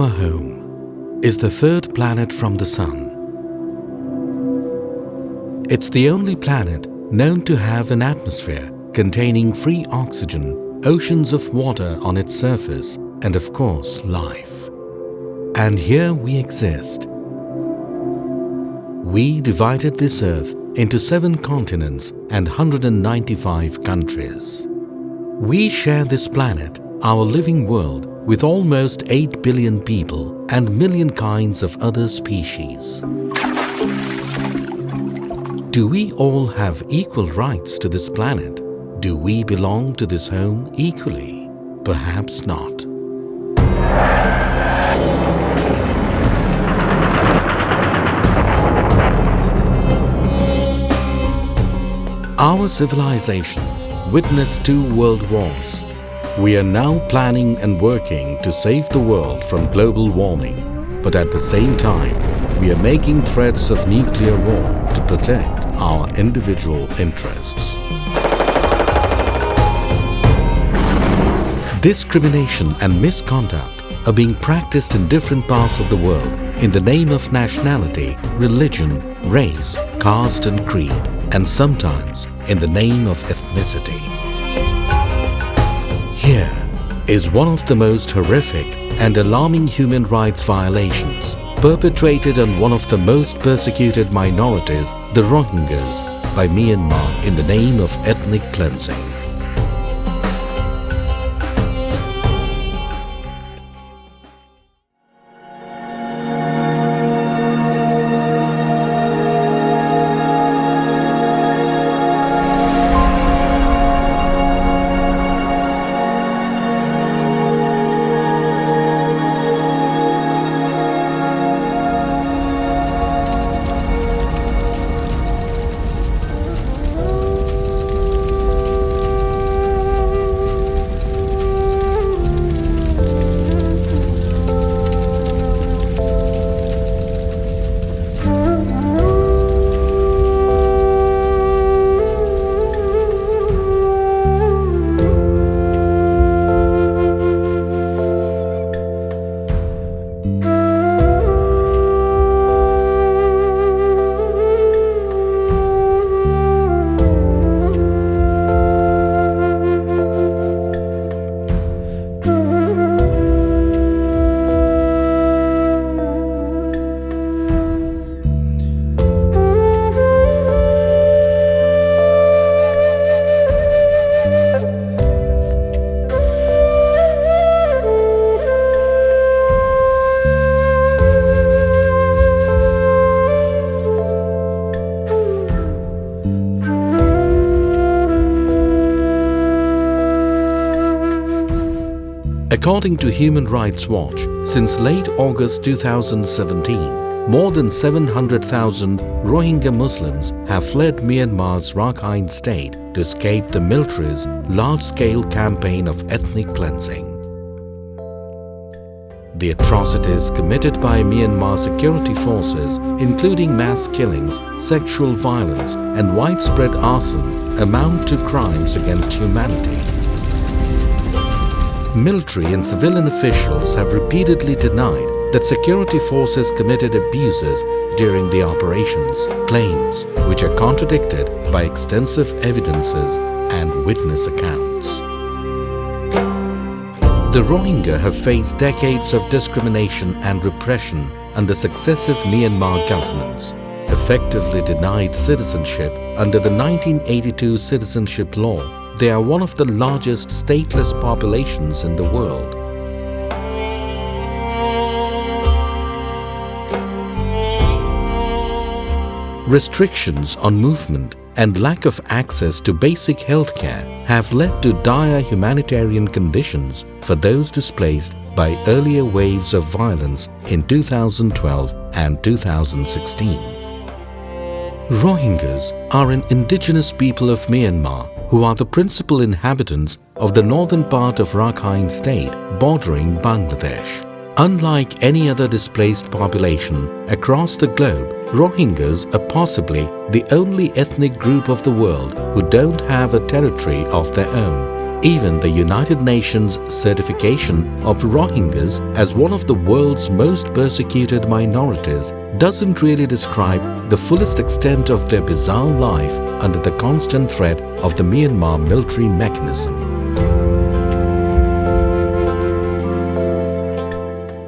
Our home is the third planet from the Sun. It's the only planet known to have an atmosphere containing free oxygen, oceans of water on its surface, and of course, life. And here we exist. We divided this Earth into 7 continents and 195 countries. We share this planet, our living world, with almost 8 billion people and million kinds of other species. Do we all have equal rights to this planet? Do we belong to this home equally? Perhaps not. Our civilization witnessed 2 world wars. We are now planning and working to save the world from global warming, but at the same time, we are making threats of nuclear war to protect our individual interests. Discrimination and misconduct are being practiced in different parts of the world in the name of nationality, religion, race, caste and creed, and sometimes in the name of ethnicity. Here is one of the most horrific and alarming human rights violations perpetrated on one of the most persecuted minorities, the Rohingyas, by Myanmar in the name of ethnic cleansing. According to Human Rights Watch, since late August 2017, more than 700,000 Rohingya Muslims have fled Myanmar's Rakhine State to escape the military's large-scale campaign of ethnic cleansing. The atrocities committed by Myanmar security forces, including mass killings, sexual violence and widespread arson, amount to crimes against humanity. Military and civilian officials have repeatedly denied that security forces committed abuses during the operations, claims which are contradicted by extensive evidences and witness accounts. The Rohingya have faced decades of discrimination and repression under successive Myanmar governments, effectively denied citizenship under the 1982 citizenship law. They are one of the largest stateless populations in the world. Restrictions on movement and lack of access to basic health care have led to dire humanitarian conditions for those displaced by earlier waves of violence in 2012 and 2016. Rohingyas are an indigenous people of Myanmar who are the principal inhabitants of the northern part of Rakhine State bordering Bangladesh. Unlike any other displaced population across the globe, Rohingyas are possibly the only ethnic group of the world who don't have a territory of their own. Even the United Nations certification of Rohingyas as one of the world's most persecuted minorities doesn't really describe the fullest extent of their bizarre life under the constant threat of the Myanmar military mechanism.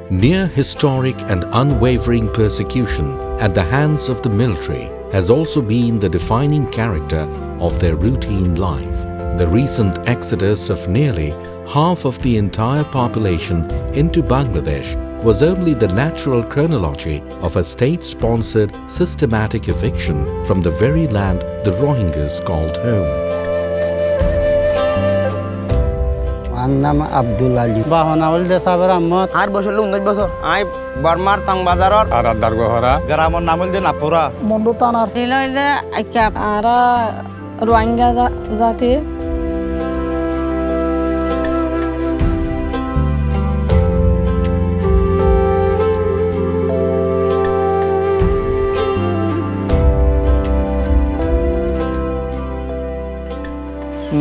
Near historic and unwavering persecution at the hands of the military has also been the defining character of their routine life. The recent exodus of nearly half of the entire population into Bangladesh was only the natural chronology of a state-sponsored systematic eviction from the very land the Rohingyas called home. নাম আব্দুল আলী বাহনাউল দেসাবের আহমদ 8 বছর 19 বছর I বর্মার টাংবাজারর আরাদার গহরা গ্রামর নামল যে নাপুরা মন্ডু টানার দিলইলে আইকা আরা রোহিঙ্গা জাতি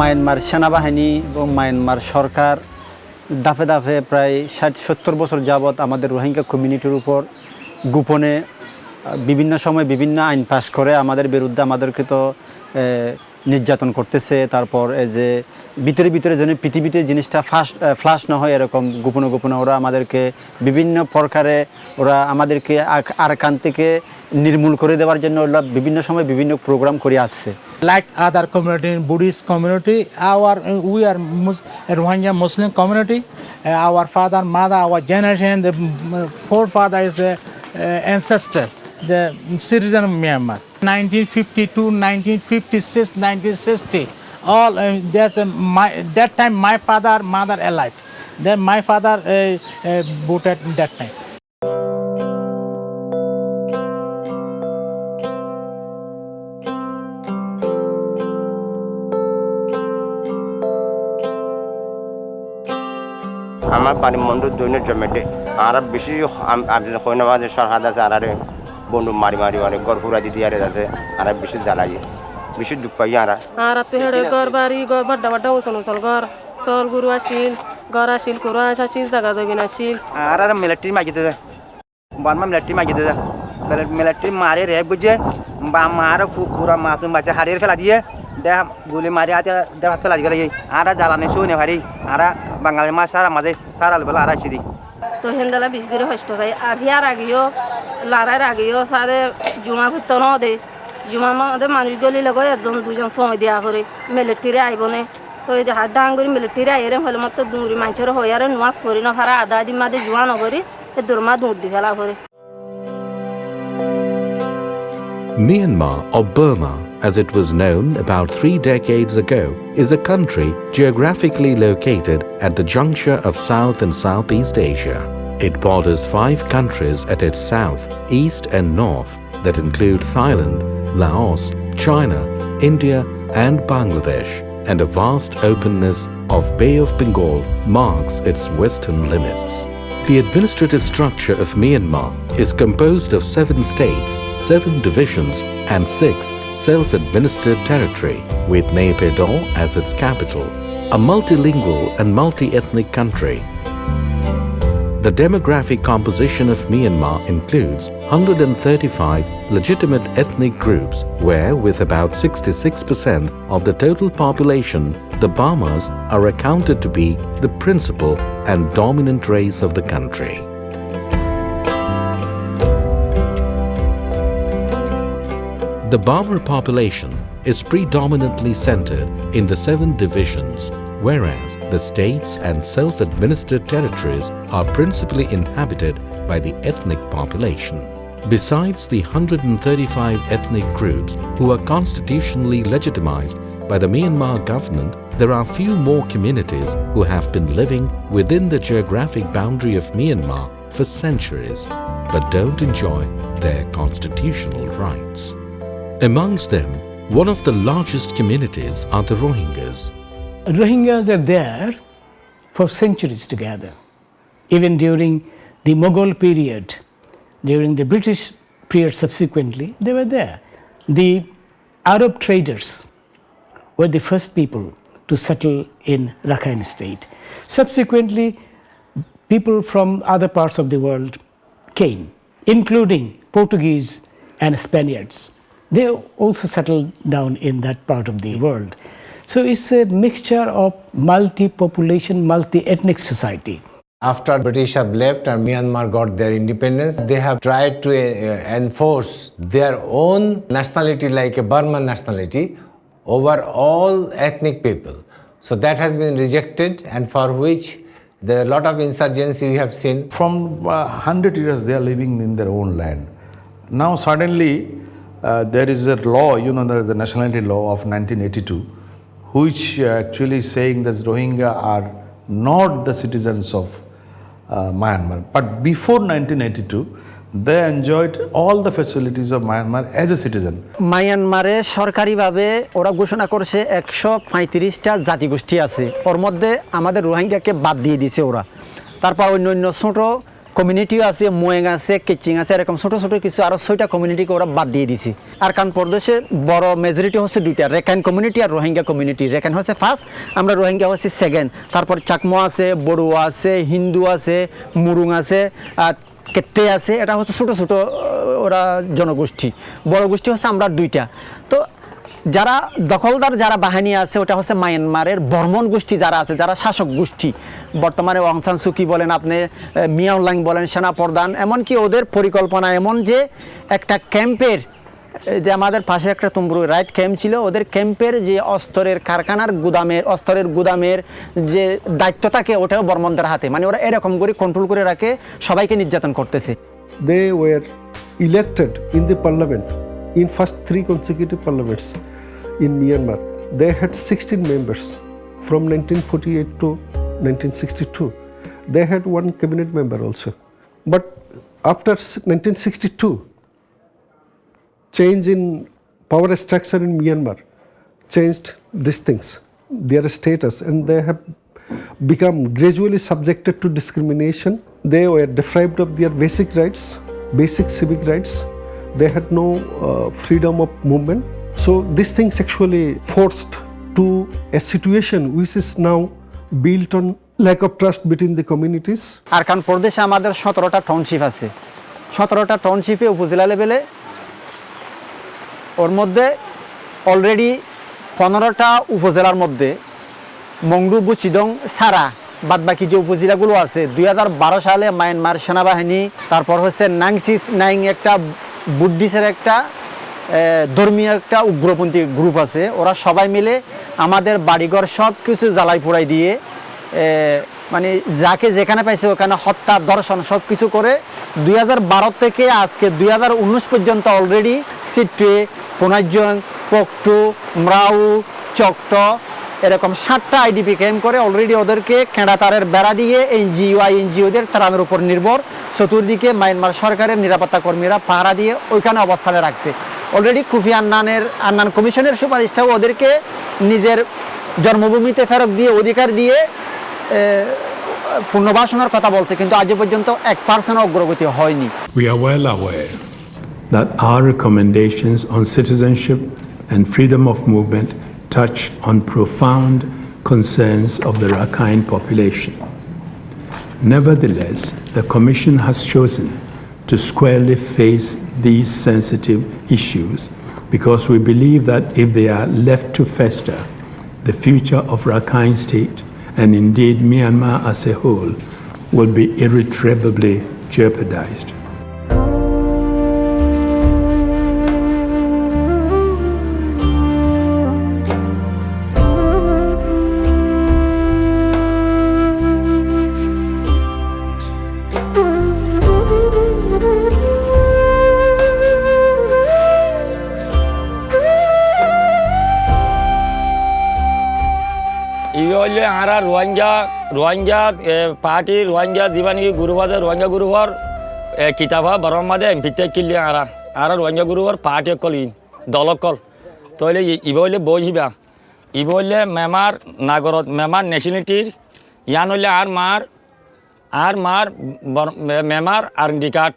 Myanmar সেনাবাহিনী এবং Myanmar সরকার দাফে দাফে প্রায় 60-70 বছর যাবৎ আমাদের রোহিঙ্গা কমিউনিটির উপর গোপনে বিভিন্ন সময় বিভিন্ন আইন পাস করে আমাদের বিরুদ্ধে আমাদেরকে তো নির্যাতন করতেছে। তারপর এই যে ভিতরে ভিতরে যেন পৃথিবীতে জিনিসটা ফ্লাশ না হয় এরকম গোপনে গোপনে ওরা আমাদেরকে বিভিন্ন প্রকারে ওরা আমাদেরকে আরাকান থেকে নির্মূল করে দেওয়ার জন্য ওরা বিভিন্ন সময় বিভিন্ন প্রোগ্রাম করে আসছে। Like other community, Buddhist community, we are Rohingya Muslim community. Our father, mother, our generation, the forefather is ancestor, the citizen of Myanmar. 1952, 1956, 1960. All that time my father, mother alive. Then my father voted that time. আমার বাড়ি মন্ডু দৈনিক জমেটে আর বেশি কইনাবাদ সরহাদ আছে আর বন্ধু মারি মারি মারি ঘর পুরা দিদি আর আছে আর বেশি জ্বালাই বেশি দুঃখ পাই আর পেড়ে ঘর বাড়ি ঘর বড় বড় ওসন ওসন ঘর সল গুরু আসিল ঘর আসিল কুরু আসিল জায়গা দেবিন আসিল আর মিলিটারি মাগিতে বর্মা মিলিটারি মাগিতে মিলিটারি মারে রে বুঝে বা মার পুরা মাসুম বাচ্চা হারিয়ে ফেলা দিয়ে দেহ গুলি মারি আতে দেহ ফেলা গেলে আর জ্বালানি শুনে ভারি আর বাঙালি মাছ সারা মাঝে সারা বেলা আর আসি তো হেন্দালা বিশ করে হষ্ট ভাই আর হিয়ার আগেও লারার আগেও সারে জুমা ভুত ন দে জুমা মধ্যে মানুষ গলি লগো একজন দুজন সময় দেওয়া করে মিলিটারি আইবনে তো এই যে হাত ডাঙ্গুরি মিলিটারি আইরে হলে মতো দুরি মানুষের হয়ে আর নোয়াজ করি না হারা আদা দি মাদে জুয়া নগরি এ দুর্মা দুধ দি ফেলা করে। Myanmar, or Burma, as it was known about 3 decades ago, is a country geographically located at the juncture of South and Southeast Asia. It borders 5 countries at its south, east and north that include Thailand, Laos, China, India and Bangladesh, and a vast openness of Bay of Bengal marks its western limits. The administrative structure of Myanmar is composed of 7 states, 7 divisions and 6 self-administered territory, with Naypyidaw as its capital, a multilingual and multi-ethnic country. The demographic composition of Myanmar includes 135 legitimate ethnic groups where, with about 66% of the total population, the Burmas are accounted to be the principal and dominant race of the country. The Burma population is predominantly centered in the 7 divisions, whereas the states and self-administered territories are principally inhabited by the ethnic population. Besides the 135 ethnic groups who are constitutionally legitimized by the Myanmar government, there are few more communities who have been living within the geographic boundary of Myanmar for centuries, but don't enjoy their constitutional rights. Amongst them, one of the largest communities are the Rohingyas. Rohingyas are there for centuries together. Even during the Mughal period, during the British period subsequently, they were there. The Arab traders were the first people to settle in Rakhine State. Subsequently, people from other parts of the world came, including Portuguese and Spaniards. They also settled down in that part of the world. So it's a mixture of multi-population, multi-ethnic society. After British have left and Myanmar got their independence, they have tried to enforce their own nationality, like a Burman nationality, over all ethnic people. So that has been rejected, and for which there are a lot of insurgency we have seen. From 100 years they are living in their own land. Now suddenly there is a law, you know, the nationality law of 1982, which actually is saying that Rohingya are not the citizens of Myanmar. But before 1982, they enjoyed all the facilities of Myanmar as a citizen. মায়ানমারে সরকারিভাবে ওরা ঘোষণা করছে 135টা জাতিগোষ্ঠী আছে, ওর মধ্যে আমাদের রোহিঙ্গাকে বাদ দিয়ে দিয়েছে ওরা। তারপর অন্য ছোট কমিউনিটিও আছে, মোয়েং আছে, কিচিং আছে, এরকম ছোট ছোট কিছু আরও 6টা কমিউনিটিকে ওরা বাদ দিয়ে দিয়েছে। আরকান প্রদেশে বড় মেজরিটি হচ্ছে দুইটা, রেখাইন কমিউনিটি আর রোহিঙ্গা কমিউনিটি। রেখাইন হচ্ছে ফার্স্ট, আমরা রোহিঙ্গা হচ্ছে সেকেন্ড। তারপর চাকমা আছে, বড়ুয়া আছে, হিন্দু আছে, মুরুং আছে, কেতে আছে। এটা হচ্ছে ছোট ছোট ওরা জনগোষ্ঠী। বড় গোষ্ঠী হচ্ছে আমরা দুইটা। তো যারা দখলদার যারা বাহিনী আছে ওটা হচ্ছে মায়ানমারের বর্মন গোষ্ঠী যারা আছে, যারা শাসক গোষ্ঠী। বর্তমানে অং সান সুকি বলেন, আপনি মিয়াও লাইং বলেন, সেনাপ্রধান, এমনকি ওদের পরিকল্পনা এমন যে একটা ক্যাম্পের, যে আমাদের পাশে একটা তুমরু রাইট ক্যাম্প ছিল, ওদের ক্যাম্পের যে অস্ত্রের কারখানার গুদামের, অস্ত্রের গুদামের যে দায়িত্ব থাকে ওটাও বর্মনদের হাতে। মানে ওরা এরকম করে কন্ট্রোল করে রাখে, সবাইকে নির্যাতন করতেছে। They were elected in the parliament in first 3 consecutive parliaments in Myanmar. They had 16 members from 1948 to 1962. They had 1 cabinet member also. But after 1962, change in power structure in Myanmar changed these things, their status, and they have become gradually subjected to discrimination. They were deprived of their basic rights, basic civic rights. They had no freedom of movement. So these things actually forced to a situation which is now built on lack of trust between the communities. Arkan প্রদেশে আমাদের 17টা township আছে। 17টা টাউনশিপে উপজেলা লেভেলে, ওর মধ্যে already 15টা উপজেলার মধ্যে Maungdaw, বুচিদং ছাড়া বাদবাকি যে উপজেলাগুলো আছে 2012 সালে মায়ানমার সেনাবাহিনী, তারপর হচ্ছে নাংসিস নাইং একটা বুদ্ধিস্টের একটা ধর্মীয় একটা উগ্রপন্থী গ্রুপ আছে, ওরা সবাই মিলে আমাদের বাড়িঘর সব কিছু জ্বালাই পোড়াই দিয়ে, মানে যাকে যেখানে পাইছে ওখানে হত্যা, ধর্ষণ সব কিছু করে 2012 থেকে আজকে 2019 পর্যন্ত অলরেডি সিট্রে, পোনাজং, পোকটু, মরাউ, চকট এরকম 7টা আইডিপি ক্যাম্প করে অলরেডি ওদেরকে কেঁড়াতারের বেড়া দিয়ে এনজিওদের তাড়ানোর উপর নির্ভর চতুর্দিকে মায়ানমার সরকারের নিরাপত্তা কর্মীরা পাহারা দিয়ে ওইখানে অবস্থানে রাখছে। অলরেডি কোফি আন্নান কমিশনের সুপারিশটাও ওদেরকে নিজের জন্মভূমিতে ফেরত দিয়ে অধিকার দিয়ে পুনর্বাসনের কথা বলছে, কিন্তু আজ পর্যন্ত 1% অগ্রগতি হয়নি। We are well aware that our recommendations on citizenship and freedom of movement touch on profound concerns of the Rakhine population. Nevertheless, the Commission has chosen to squarely face these sensitive issues because we believe that if they are left to fester, the future of Rakhine State and indeed Myanmar as a whole will be irretrievably jeopardized. आरा Rohingya party Rohingya दीवानी गुरुवार Rohingya गुरुवार किताबा बरमादे एमपिते किल्ले आरा Rohingya गुरुवार party कल दलकल तो इबले बहिबा इबले मेमार नागरत मेमार नेशनलिटीर यान हले आर मार मेमार आरडी कार्ड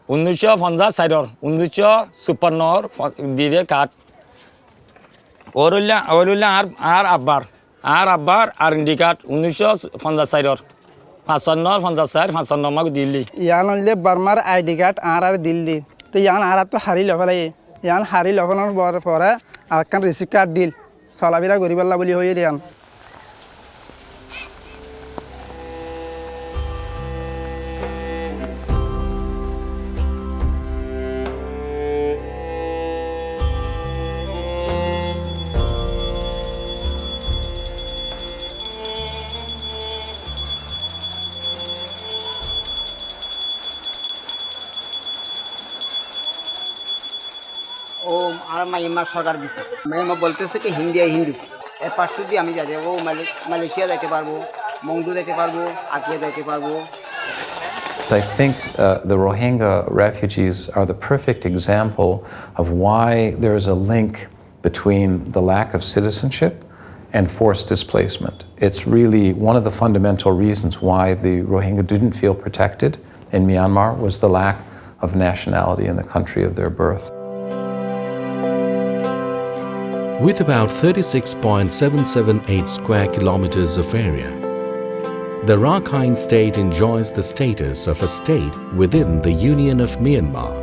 1950 साइडर 1954 दिदे कार्ड और आर आब्बार আর আব্বার আর ইন্ডিকাট 1954 55 মাকে দিল্লি ইয়ান হলে বার্মার আইডি কার্ড আর দিল্লি তো ইয়ান আর তো হারি লফালাই ইয়ান হারি লফানোর পরে আকান রিসিপ্ট কার্ড দিল চলাফেরা করিবাল্লা বলি হয়ে ইয়ান ও আর মাইমা সরকার দিছে মাইমা বলতেছে কি হিন্দি হিন্দু এর পাশে দিয়ে আমি যাই ও মালয়েশিয়া যাইতে পারবো মংডু যাইতে পারবো আকিয়া যাইতে পারবো I think the Rohingya refugees are the perfect example of why there is a link between the lack of citizenship and forced displacement. It's really one of the fundamental reasons why the Rohingya didn't feel protected in Myanmar was the lack of nationality in the country of their birth. With about 36.778 square kilometers of area, the Rakhine State enjoys the status of a state within the Union of Myanmar,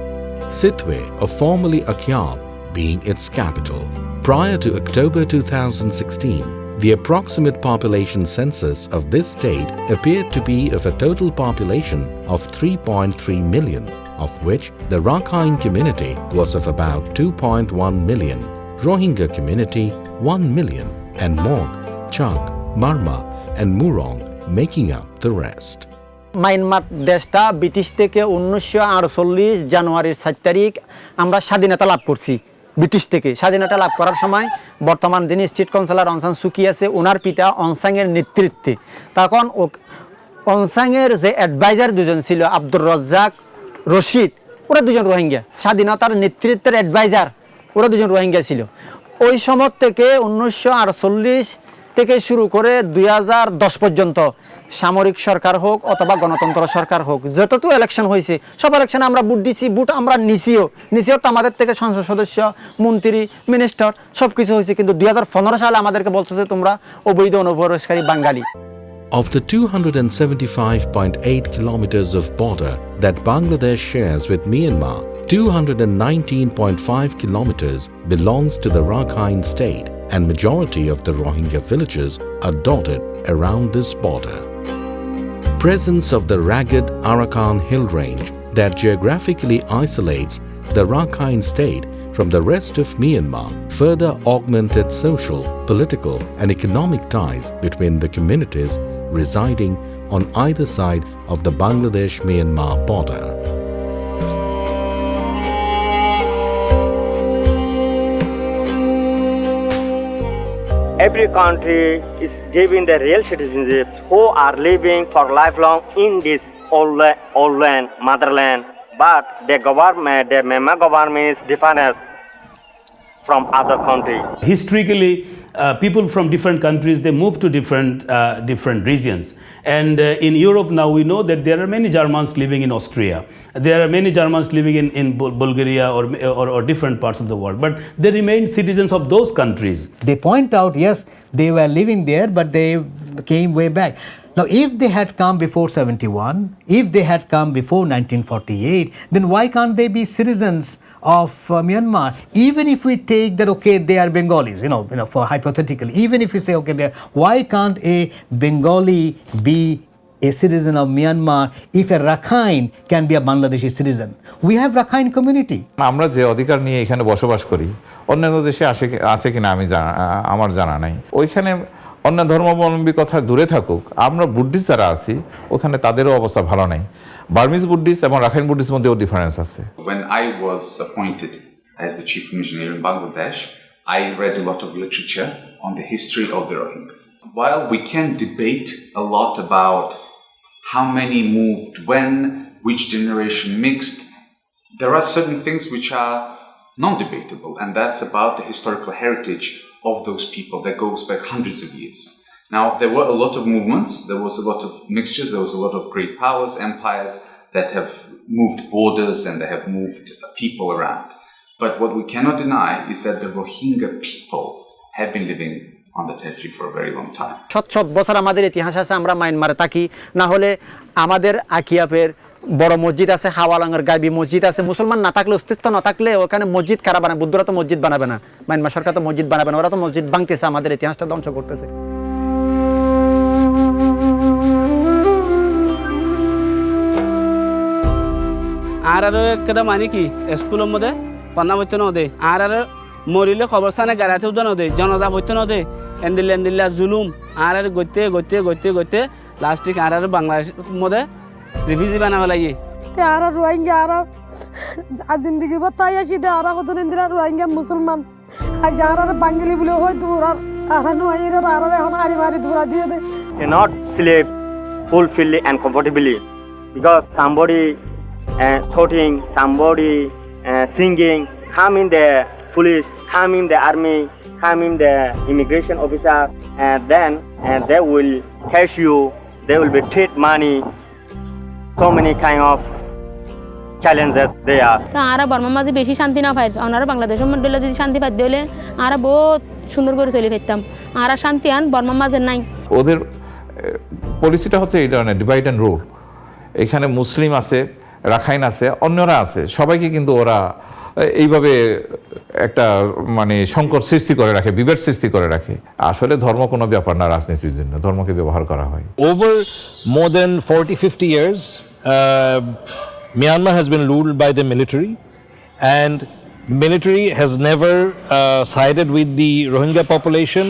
Sitwe, or formerly Akyab, being its capital. Prior to October 2016, the approximate population census of this state appeared to be of a total population of 3.3 million, of which the Rakhine community was of about 2.1 million, Rohingya community 1 million, and Mog, Chak, Marma and Murong making up the rest. Myanmar দেশটা British থেকে 1948 জানুয়ারির 7 তারিখ আমরা স্বাধীনতা লাভ করছি। British থেকে স্বাধীনতা লাভ করার সময় বর্তমান যিনি স্টেট কাউন্সিলর অং সান সুকি আছে ওনার পিতা অং সানের নেতৃত্বে তখন অং সানের যে অ্যাডভাইজার দুজন ছিল আব্দুর রাজ্জাক রশিদ ওরা দুজন রোহিঙ্গা স্বাধীনতার নেতৃত্বের অ্যাডভাইজার ওরা দুজন রোহিঙ্গা ছিল। ওই সময় থেকে 1948 থেকে শুরু করে 2010 পর্যন্ত সামরিক সরকার হোক অথবা গণতন্ত্র সরকার হোক যতটুকু ইলেকশন হয়েছে সব ইলেকশনে আমরা ভোট দিছি ভোট আমরা নিছিও তো আমাদের থেকে সংসদ সদস্য মন্ত্রী মিনিস্টার সব কিছু হয়েছে কিন্তু 2015 সালে আমাদেরকে বলছে যে তোমরা অবৈধ অনুপ্রবেশকারী বাঙালি। Of the 275.8 kilometers of border that Bangladesh shares with Myanmar, 219.5 kilometers belongs to the Rakhine State, and majority of the Rohingya villages are dotted around this border. Presence of the rugged Arakan hill range that geographically isolates the Rakhine State from the rest of Myanmar further augmented social, political and economic ties between the communities residing on either side of the Bangladesh-Myanmar border. Every country is giving the real citizenship who are living for lifelong in this old land, motherland. But the government, the Myanmar government is different from other countries. Historically, people from different countries, they move to different regions. And in Europe now we know that there are many Germans living in Austria. There are many Germans living in Bulgaria or different parts of the world. But they remain citizens of those countries. They point out, yes, they were living there, but they came way back. Now, if they had come before 71, if they had come before 1948, then why can't they be citizens of Myanmar? Even if we take that, okay, they are Bengalis, you know, for hypothetical, even if we say, okay, why can't a Bengali be a citizen of Myanmar if a Rakhine can be a Bangladeshi citizen? We have Rakhine community. আমরা যে অধিকার নিয়ে এখানে বসবাস করি অন্যান্য দেশে আছে কিনা আমার জানা নাই। ওইখানে অন্য ধর্মাবলম্বী কথা দূরে থাকুক আমরা বুদ্ধিস্ট যারা আছি ওখানে তাদেরও অবস্থা ভালো নাই। বার্মিজ বুদ্ধিস্ট এবং রাখাইন বুদ্ধিস্ট মধ্যেও ডিফারেন্স আছে। When I was appointed as the chief missionary in Bangladesh, I read a lot of literature on the history of the Rohingyas. While we can debate a lot about how many moved when, which generation mixed, there are certain things which are non-debatable, and that's about the historical heritage of those people that goes back hundreds of years. Now, there were a lot of movements, there was a lot of mixtures, there was a lot of great powers, empires that have moved borders and they have moved people around. But what we cannot deny is that the Rohingya people have been living on the territory for a very long time. শত বছর আমাদের ইতিহাস আছে, আমরা মায়ানমারে থাকি, না হলে আমাদের আকিয়াপের বড় মসজিদ আছে, হাওয়ালাঙ্গের গাইবি মসজিদ আছে। মুসলমান না থাকলে, অস্তিত্ব না থাকলে ওখানে মসজিদ কারা বানাবে? বুদ্ধরা তো মসজিদ বানাবে না, মায়ানমার সরকার তো মসজিদ বানাবে না, ওরা তো মসজিদ ভাঙতেছে, আমাদের ইতিহাসটা ধ্বংস করতেছে। আর কেদা মানে কি স্কুলের মধ্যে পন্না বইতে নদে আর মরিলে খবরস্থানে গাড়াতে উঠে নদে জনজা বইতে নদে এন্দিল্লা জুলুম আর গইতে গইতে গইতে গইতে লাস্টিক আর বাংলাদেশের মধ্যে রিফিউজি বানাবে লাগে আর রোহিঙ্গা আর জিন্দগি বতাই আসি দে আর কত দিন রোহিঙ্গা মুসলমান আর যারা বাঙালি বলে হয় দূর আর নোয়াইরা আর এখন আড়ি মারি দূরা দিয়ে দে cannot sleep fulfilly and comfortably because somebody shouting, somebody singing, come in the police, come in the army, come in the immigration officer, and then they will catch you, they will be treat money, so many kind of challenges there. আর বর্মা মাঝে বেশি শান্তি না পাই, ওনারা বাংলাদেশের মধ্যে যদি শান্তি পাই দিলে আর বহুত সুন্দর করে চলে ফেলতাম, আর শান্তি আন বর্মা মাঝে নাই। ওদের পলিসিটা হচ্ছে এই ধরনের ডিভাইড অ্যান্ড রুল। এখানে মুসলিম আছে, রাখাইন আছে, অন্যরা আছে, সবাইকে কিন্তু ওরা এইভাবে একটা মানে সংকট সৃষ্টি করে রাখে, বিভেদ সৃষ্টি করে রাখে। আসলে ধর্ম কোনো ব্যাপার না রাজনীতির জন্য, ধর্মকে ব্যবহার করা হয়। Over more than 40-50 years, Myanmar has been ruled by the military, and the military has never sided with the Rohingya population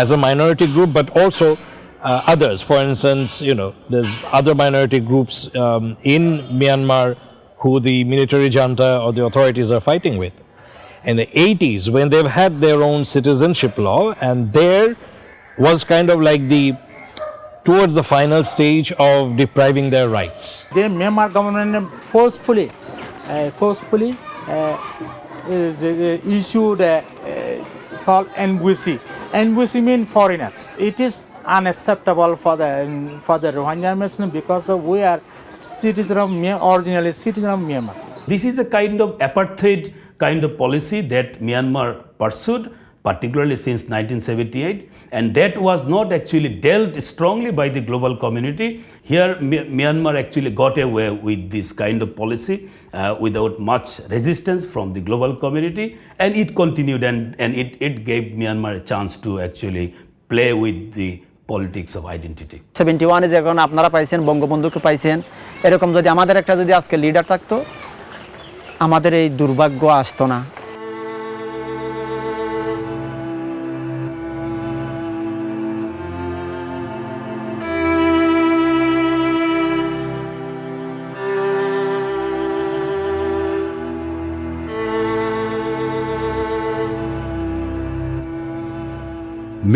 as a minority group, but also others. For instance, there's other minority groups in Myanmar who the military junta or the authorities are fighting with. In the 80s, when they've had their own citizenship law, and there was kind of like towards the final stage of depriving their rights. The Myanmar government forcefully issued called NVC. NVC means foreigner. It is unacceptable for the Rohingya Muslim because we are originally citizen of Myanmar. This is a kind of apartheid kind of policy that Myanmar pursued, particularly since 1978, and that was not actually dealt strongly by the global community. Here Myanmar actually got away with this kind of policy without much resistance from the global community, and it continued, and it gave Myanmar a chance to actually play with the politics of identity. 71 যখন আপনারা পাইছেন, বঙ্গবন্ধুকে পাইছেন, এরকম যদি আমাদের একটা যদি আজকে লিডার থাকতো, আমাদের এই দুর্ভাগ্য আসতো না।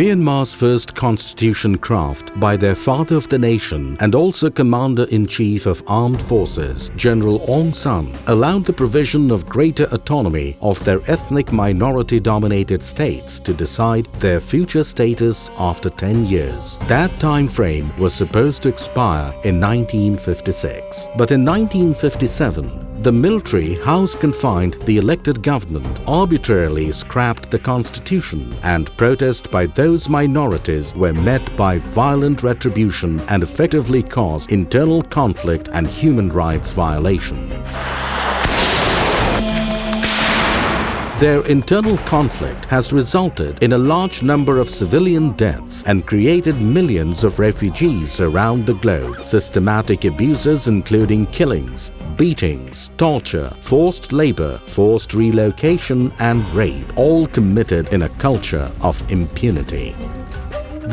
Myanmar's first constitution craft by their father of the nation and also Commander-in-Chief of Armed Forces, General Aung San, allowed the provision of greater autonomy of their ethnic minority-dominated states to decide their future status after 10 years. That time frame was supposed to expire in 1956. But in 1957, the military house-confined the elected government, arbitrarily scrapped the constitution, and protest by those minorities were met by violent retribution and effectively caused internal conflict and human rights violation. Their internal conflict has resulted in a large number of civilian deaths and created millions of refugees around the globe. Systematic abuses including killings, beatings, torture, forced labor, forced relocation and rape, all committed in a culture of impunity.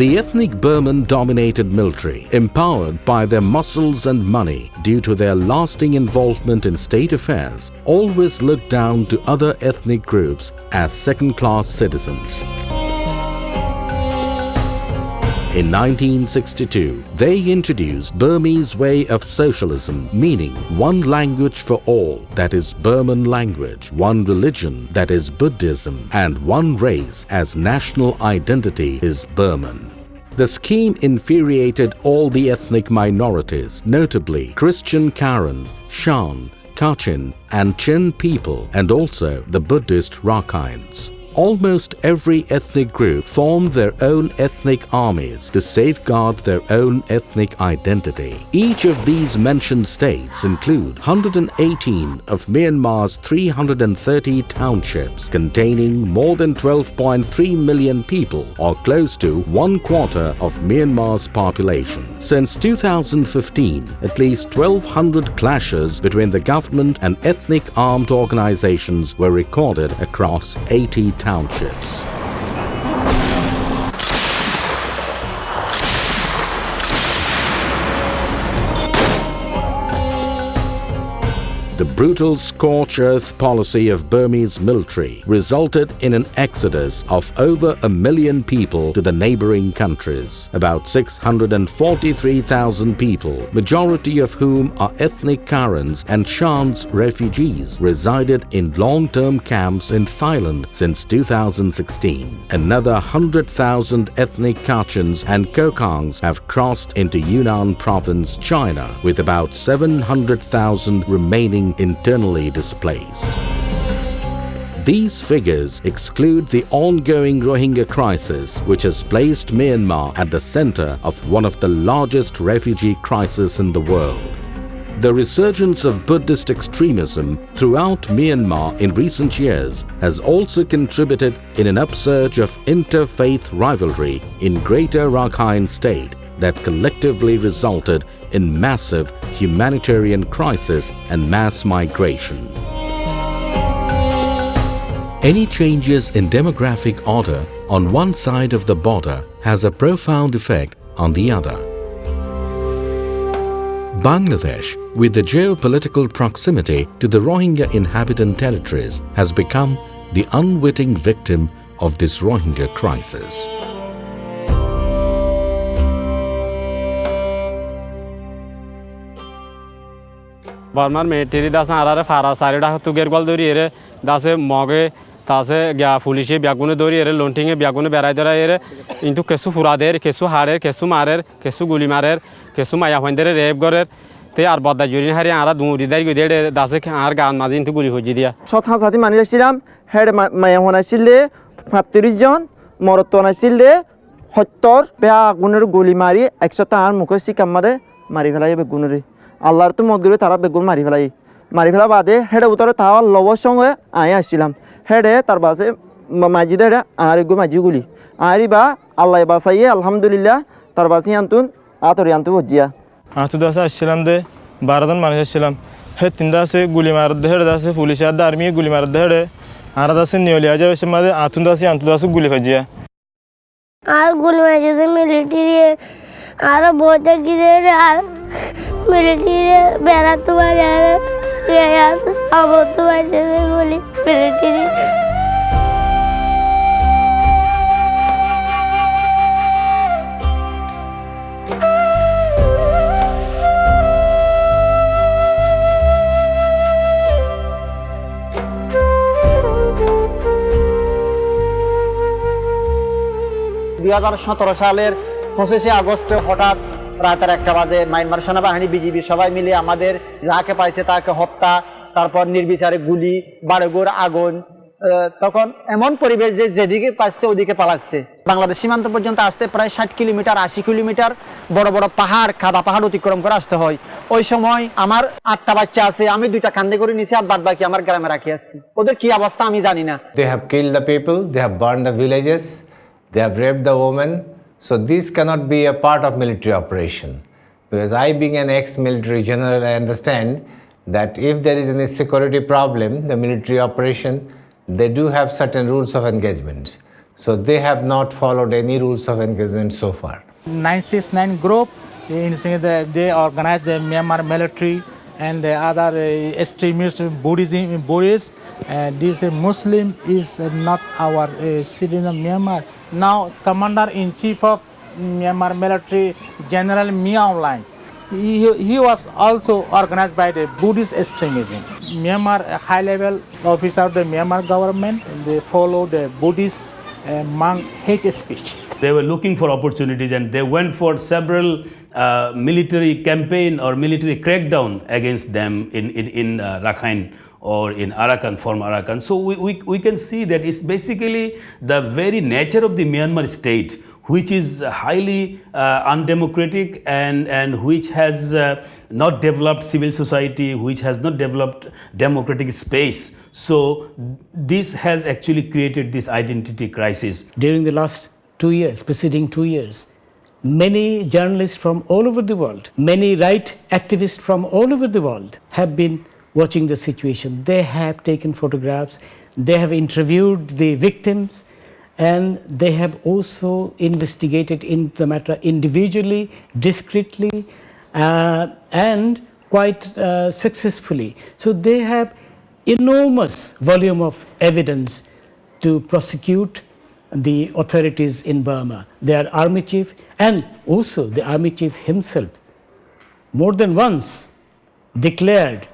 The ethnic Burman-dominated military, empowered by their muscles and money due to their lasting involvement in state affairs, always looked down to other ethnic groups as second-class citizens. In 1962, they introduced Burmese way of socialism, meaning one language for all, that is Burman language, one religion, that is Buddhism, and one race as national identity is Burman. The scheme infuriated all the ethnic minorities, notably Christian Karen, Shan, Kachin and Chin people, and also the Buddhist Rakhines. Almost every ethnic group formed their own ethnic armies to safeguard their own ethnic identity. Each of these mentioned states include 118 of Myanmar's 330 townships containing more than 12.3 million people, or close to 1/4 of Myanmar's population. Since 2015, at least 1,200 clashes between the government and ethnic armed organizations were recorded across 80 townships. The brutal scorched earth policy of Burmese military resulted in an exodus of over 1 million people to the neighboring countries. About 643,000 people, majority of whom are ethnic Karens and Shans refugees, resided in long-term camps in Thailand since 2016. Another 100,000 ethnic Kachins and Kokangs have crossed into Yunnan province, China, with about 700,000 remaining internally displaced. These figures exclude the ongoing Rohingya crisis, which has placed Myanmar at the center of one of the largest refugee crises in the world. The resurgence of Buddhist extremism throughout Myanmar in recent years has also contributed in an upsurge of interfaith rivalry in Greater Rakhine State that collectively resulted in massive humanitarian crisis and mass migration. Any changes in demographic order on one side of the border has a profound effect on the other. Bangladesh, with the geopolitical proximity to the Rohingya inhabitant territories, has become the unwitting victim of this Rohingya crisis. Burma military das arare fara sarida tu gergol dori ere das moge tase gya foolish biagune dori ere lonting biagune berai dora ere into kesu furader kesu harer kesu marer kesu guli marer kesu maya hwendere rape gorer te ar bodda jurin hari ara duri dar gide das ar gan mazi into guli hoji dia sotha sati mani ছিলাম head maya hona sille 35 জন মরতনা sille 70 বেগুনের গুলি মারি 100 তার মুখে সিকামমাদে মারি ফেলাই বেগুনরে আল্লাহর তো মদগুলো তারা বেগুন মারি ফেলা বাদে হেডে উতরে তাওয়ার লবর সঙ্গে আয় আসছিলাম হেডে তার বাসে মাজিদে হেডে আর গো মাজিগুলি আরি বা আল্লাহ বাসাইয়ে আলহামদুলিল্লাহ তার বাসি আনতুন আতরি আনতু হজিয়া আতু দাসে আসছিলাম দে 12 জন মানুষ আসছিলাম হে তিন দাসে গুলি মার দে হেডে দাসে পুলিশ আর আর্মি গুলি মার দে হেডে আর দাসে নিয়লিয়া যাবে সমাদে আতু দাসে গুলি হজিয়া আর গুলি মাজিদে মিলিটারি আর বইতে গিয়ে আর মিলিটারি বেড়াতে পারে আর সাবতে পারে গুলি মিলিটারি সালের 25 আগস্টে হঠাৎ রাতের 1টা বাজে মায়ানমার সেনাবাহিনী বিজিবি সবাই মিলে আমাদের যাকে পাইছে তাকে হত্যা, তারপর নির্বিচারে গুলি, বাড়িঘর আগুন। তখন এমন পরিবেশ যে যেদিকে পাচ্ছে ওদিকে পালাচ্ছে। বাংলাদেশ সীমান্ত পর্যন্ত আসতে প্রায় 60 কিলোমিটার 80 কিলোমিটার বড় বড় পাহাড়, কাদা পাহাড় অতিক্রম করে আসতে হয়। ওই সময় আমার 8টা বাচ্চা আছে, আমি 2টা কান্দে করে নিয়েছি আর বাদ বাকি আমার গ্রামে রাখি আছি। ওদের কি অবস্থা আমি জানি না। They have killed the people, they have burned the villages, they have raped the women. So this cannot be a part of military operation. Because I, being an ex-military general, I understand that if there is any security problem, the military operation, they do have certain rules of engagement. So they have not followed any rules of engagement so far. 969 group, they organize the Myanmar military and the other extremist Buddhists. This Muslim is not our citizen of Myanmar. Now, Commander-in-Chief of Myanmar military, General Mia Online, he was also organized by the Buddhist extremism. Myanmar high-level officer of the Myanmar government, they follow the Buddhist monk hate speech. They were looking for opportunities and they went for several military campaign or military crackdown against them in Rakhine or in Arakan, former Arakan. So we can see that it's basically the very nature of the Myanmar state, which is highly undemocratic and which has not developed civil society, which has not developed democratic space. So this has actually created this identity crisis. During the last 2 years, preceding 2 years, many journalists from all over the world, many right activists from all over the world have been watching the situation. They have taken photographs, they have interviewed the victims, and they have also investigated into the matter individually, discreetly, and quite successfully. So they have enormous volume of evidence to prosecute the authorities in Burma, their army chief, and also the army chief himself more than once declared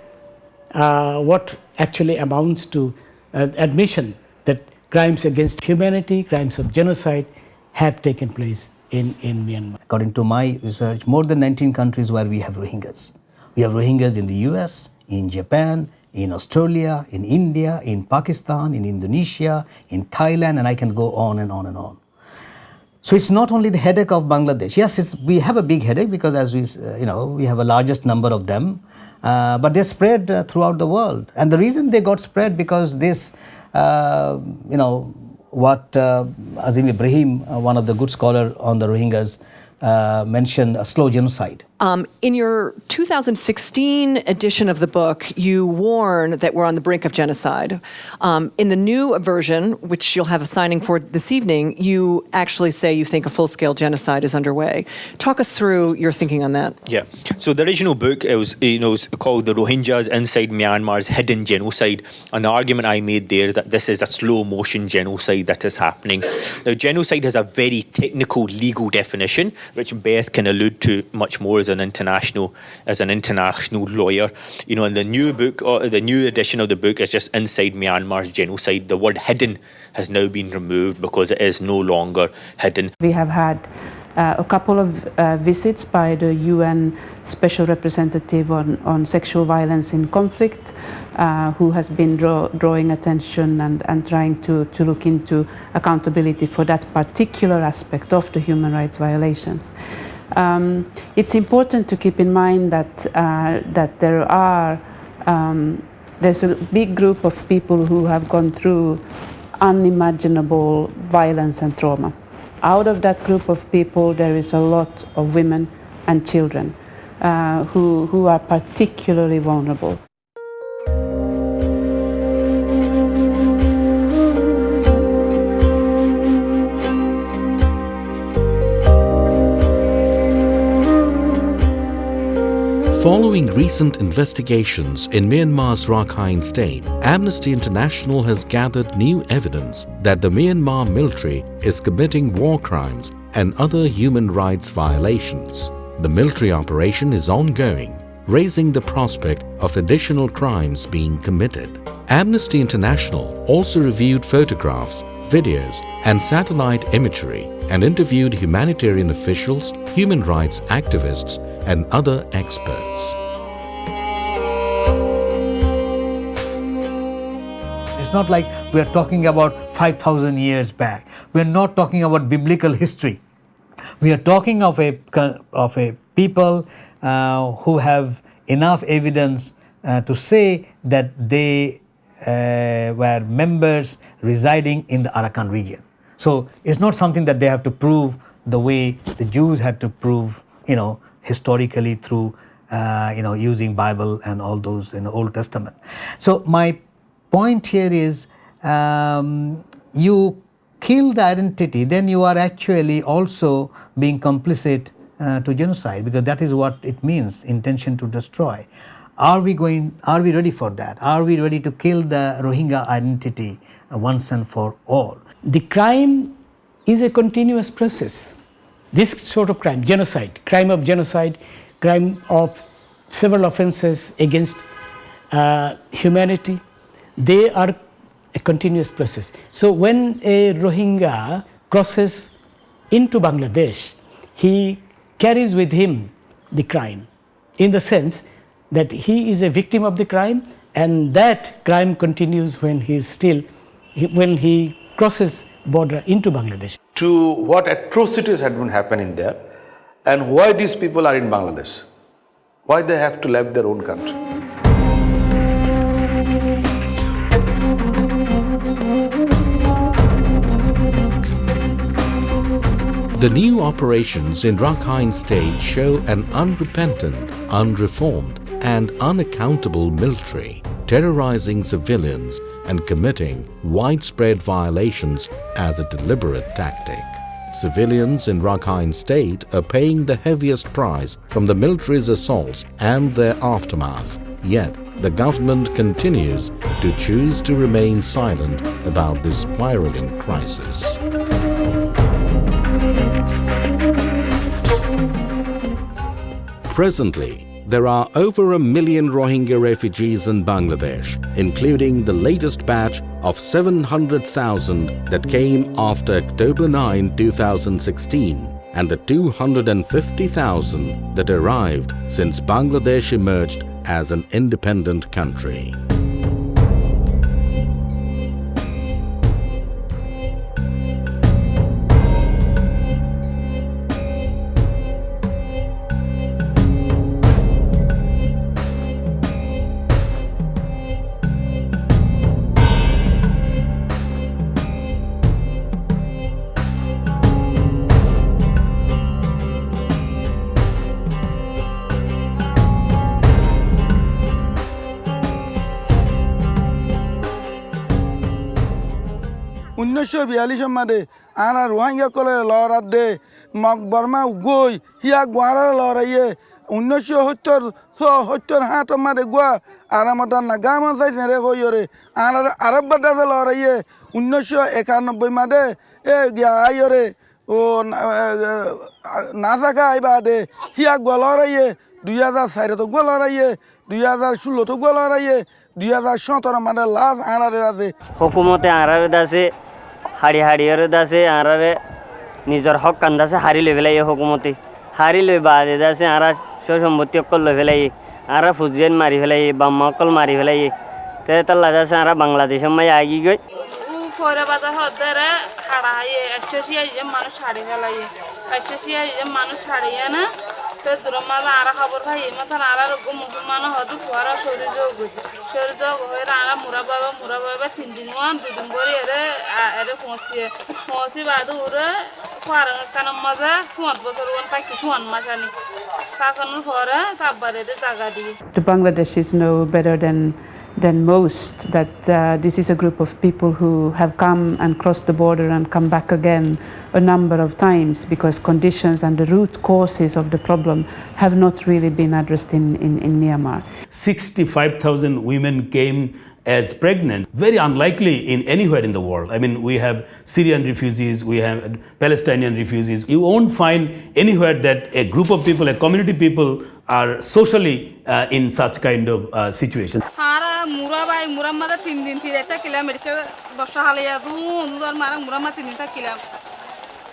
what actually amounts to admission that crimes against humanity, crimes of genocide have taken place in Myanmar. According to my research, more than 19 countries where we have Rohingyas. We have Rohingyas in the US, in Japan, in Australia, in India, in Pakistan, in Indonesia, in Thailand, and I can go on and on and on. So it's not only the headache of Bangladesh. Yes, we have a big headache because as we have a largest number of them, but they're spread throughout the world. And the reason they got spread because this, what Azim Ibrahim, one of the good scholars on the Rohingyas, mentioned a slow genocide. In your 2016 edition of the book, you warn that we're on the brink of genocide. In the new version, which you'll have a signing for this evening, you actually say you think a full-scale genocide is underway. Talk us through your thinking on that. Yeah. So the original book, it was called The Rohingyas Inside Myanmar's Hidden Genocide. And the argument I made there that this is a slow-motion genocide that is happening. Now, genocide has a very technical legal definition, which Beth can allude to much more as an international lawyer. And the new book, or the new edition of the book, is just Inside Myanmar's Genocide. The word hidden has now been removed because it is no longer hidden. We have had a couple of visits by the UN Special Representative on sexual violence in conflict, who has been drawing attention and trying to look into accountability for that particular aspect of the human rights violations. It's important to keep in mind that there's a big group of people who have gone through unimaginable violence and trauma. Out of that group of people, there is a lot of women and children who are particularly vulnerable. Following recent investigations in Myanmar's Rakhine State, Amnesty International has gathered new evidence that the Myanmar military is committing war crimes and other human rights violations. The military operation is ongoing, raising the prospect of additional crimes being committed. Amnesty International also reviewed photographs, videos, and satellite imagery and interviewed humanitarian officials, human rights activists, and other experts. It's not like we are talking about 5,000 years back. We are not talking about biblical history. We are talking of a people who have enough evidence to say that they were members residing in the Arakan region. So it's not something that they have to prove the way the Jews had to prove, historically through, using Bible and all those in the Old Testament. So my point here is, you kill the identity, then you are actually also being complicit to genocide, because that is what it means, intention to destroy. Are we ready for that? Are we ready to kill the Rohingya identity once and for all? The crime is a continuous process. This sort of crime, genocide, crime of several offenses against humanity, they are a continuous process. So when a Rohingya crosses into Bangladesh, he carries with him the crime, in the sense that he is a victim of the crime And that crime continues when when he crosses border into Bangladesh. To what atrocities had been happening there, and why these people are in Bangladesh, why they have to leave their own country. The new operations in Rakhine State show an unrepentant, unreformed and unaccountable military terrorizing civilians and committing widespread violations as a deliberate tactic. Civilians in Rakhine State are paying the heaviest price from the military's assaults and their aftermath. Yet, the government continues to choose to remain silent about this spiraling crisis. Presently, there are over 1 million Rohingya refugees in Bangladesh, including the latest batch of 700,000 that came after October 9, 2016, and the 250,000 that arrived since Bangladesh emerged as an independent country. মাদে আরা রোহিঙ্গা কলে লড়াত দে mug Varma গই হিয়া গোয়ারা লড়াইয়ে 1970 হাত মাদে গোয়া আরা মদান না gamma চাইছে রে কইরে আরা আরব বাদাসে লড়াইয়ে 1991 মাদে এ গিয়া আইরে ও নাসাকা আইবা দে হিয়া গোয়া লড়াইয়ে 2004 তো গোয়া লড়াইয়ে 2016 তো গোয়া লড়াইয়ে 2017 মাদে লাস্ট আরারে আছে হুকুমতে আরারে দাসে হাড়ি হাড়িয়ারে দাসে আরারে নিজের হক কান্দাসে হারি লই ফেলাই হুকুমতে হারি লই বাদে দাসে আরা সম্পত্তি অকল লই ফেলাই আরা ফুজিয়ান মারি ফেলাই বাম্মা অকল মারি ফেলাই তে তাল্লা দাসে আরা বাংলাদেশের মাই আগি গই ও ফরে বাদা হদরে হাড়াইয়ে এসেছি এই যে মানুষ হাড়ি ফেলাই এসেছি এই যে মানুষ হাড়িয়া না তে দুরমালা আরা খবর ভাই মাথার আরা রোগ মুসলমান হদু ফরা শরীর যোগ হয়ে আরা মুরা বাবা 3 দিন ওয়ান 2 দিন করে এরে পৌঁছি বাদু ওরে ফারাং কানম মাজা 4 বছর ওয়ান পাকি 4 মাসানি কাকানুর ফরে কাবারে দে জায়গা দি The Bangladeshis know better than most that this is a group of people who have come and crossed the border and come back again a number of times because conditions and the root causes of the problem have not really been addressed in Myanmar. 65,000 women came as pregnant, very unlikely in anywhere in the world. I mean, we have Syrian refugees, we have Palestinian refugees. You won't find anywhere that a group of people, a community people are socially in such kind of situation. Muramada 3 din tireta kilometer basta halaya dun mara murama 3 din kilam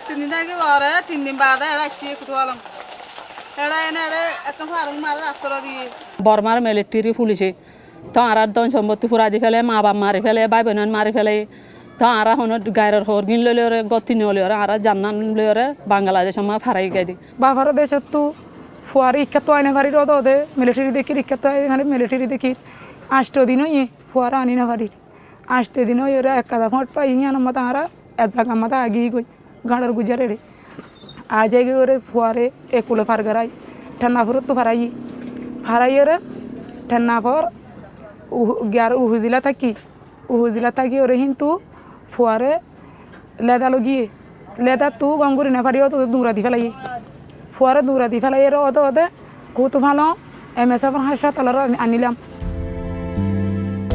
3 din ke bare 3 din baada era chiye kutwalam era enere ekam farang mara asra di Burma military police to ara don সম্পত্তি পুরা দি ফেলে মা বাপ মারি ফেলে ভাই বোন মারি ফেলে তো ara হন গায়র হর গিন ললে গতি নলে ara জান্নান ললে বাংলাদেশ মা ফারাই গাদি বাফার দেশতু ফুয়ারি ইক্কাতো আইনে ফারি রদ দে মিলিটারি দেখি ইক্কাতো আইনে মিলিটারি দেখি 8 দিন হই ফুয়ারা আনি না ফারি 8 দিন হই এরা একাদা ফট পাই ইয়ান মতা আরা এজাগা মতা আগি গই গাড়র গুজারে রে আজ আগে ওরে ফুয়ারে একুলে ফার গরাই ঠান্না ফুরত তো ফারাই রে ঠান্না ফর গ্যার উহুজিলা থাকি ওরে কিন্তু ফুয়ারে লেদা লগিয়ে লেদা তু গঙ্গুরি না ফারি তো দূরা দি ফেলাই ফুয়ারে দূরা দি ফেলাই এর ওদে কত ভালো এমএসএফ হাসপাতালের আনিলাম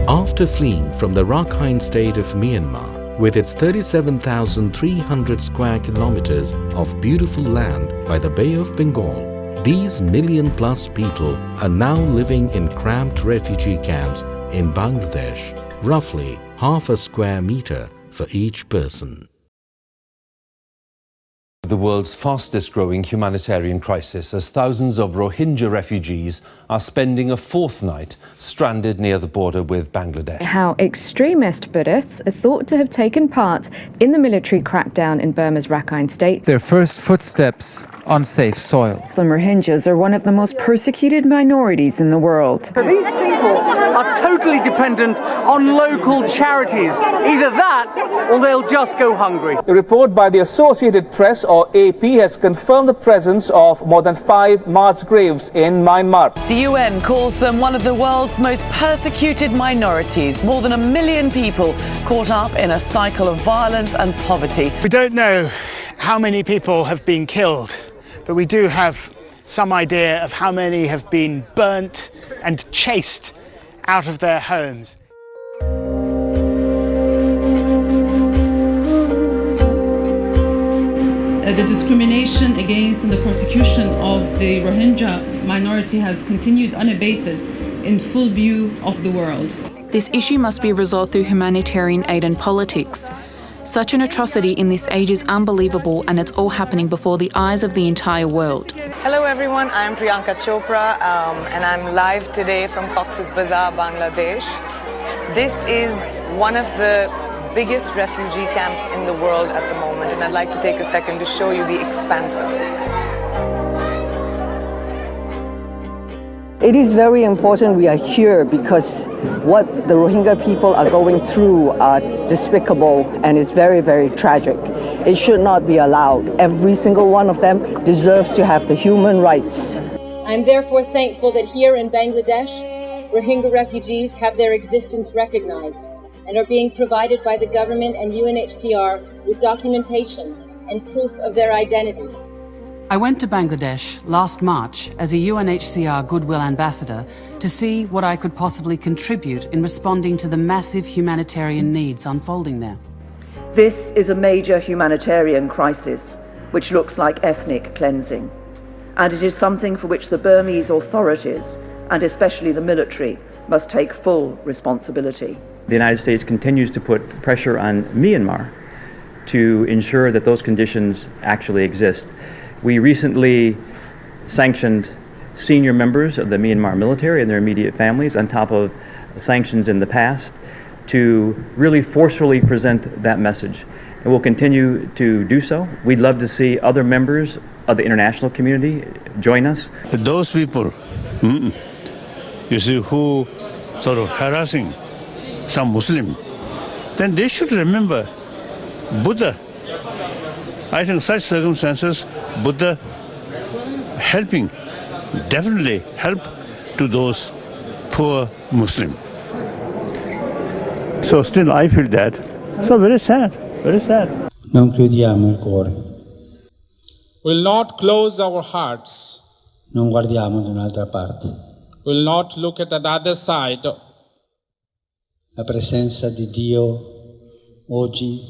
After fleeing from the Rakhine State of Myanmar, with its 37,300 square kilometers of beautiful land by the Bay of Bengal, these million-plus people are now living in cramped refugee camps in Bangladesh, roughly half a square meter for each person. The world's fastest growing humanitarian crisis, as thousands of Rohingya refugees are spending a fourth night stranded near the border with Bangladesh. How extremist Buddhists are thought to have taken part in the military crackdown in Burma's Rakhine State. Their first footsteps on safe soil. The Rohingyas are one of the most persecuted minorities in the world. These people are totally dependent on local charities. Either that or they'll just go hungry. A report by the Associated Press, or AP, has confirmed the presence of more than 5 mass graves in Myanmar. The UN calls them one of the world's most persecuted minorities. More than 1 million people caught up in a cycle of violence and poverty. We don't know how many people have been killed, but we do have some idea of how many have been burnt and chased out of their homes. The discrimination against and the persecution of the Rohingya minority has continued unabated in full view of the world. This issue must be resolved through humanitarian aid and politics. Such an atrocity in this age is unbelievable, and it's all happening before the eyes of the entire world. Hello everyone, I'm Priyanka Chopra and I'm live today from Cox's Bazar, Bangladesh. This is one of the biggest refugee camps in the world at the moment, and I'd like to take a second to show you the expanse of it. It is very important we are here because what the Rohingya people are going through are despicable and it's very, very tragic. It should not be allowed. Every single one of them deserves to have the human rights. I'm therefore thankful that here in Bangladesh, Rohingya refugees have their existence recognized and are being provided by the government and UNHCR with documentation and proof of their identity. I went to Bangladesh last March as a UNHCR Goodwill Ambassador to see what I could possibly contribute in responding to the massive humanitarian needs unfolding there. This is a major humanitarian crisis, which looks like ethnic cleansing. And it is something for which the Burmese authorities, and especially the military, must take full responsibility. The United States continues to put pressure on Myanmar to ensure that those conditions actually exist. We recently sanctioned senior members of the Myanmar military and their immediate families on top of sanctions in the past to really forcefully present that message. And we'll continue to do so. We'd love to see other members of the international community join us. Those people, you see, who sort of harassing some Muslim, then they should remember Buddha. I think such circumstances, Buddha helping, definitely help to those poor Muslim. So still I feel that. So very sad, very sad. Non chiudiamo il cuore. Will not close our hearts. Non guardiamo da un'altra parte. Will not look at the other side. La presenza di Dio oggi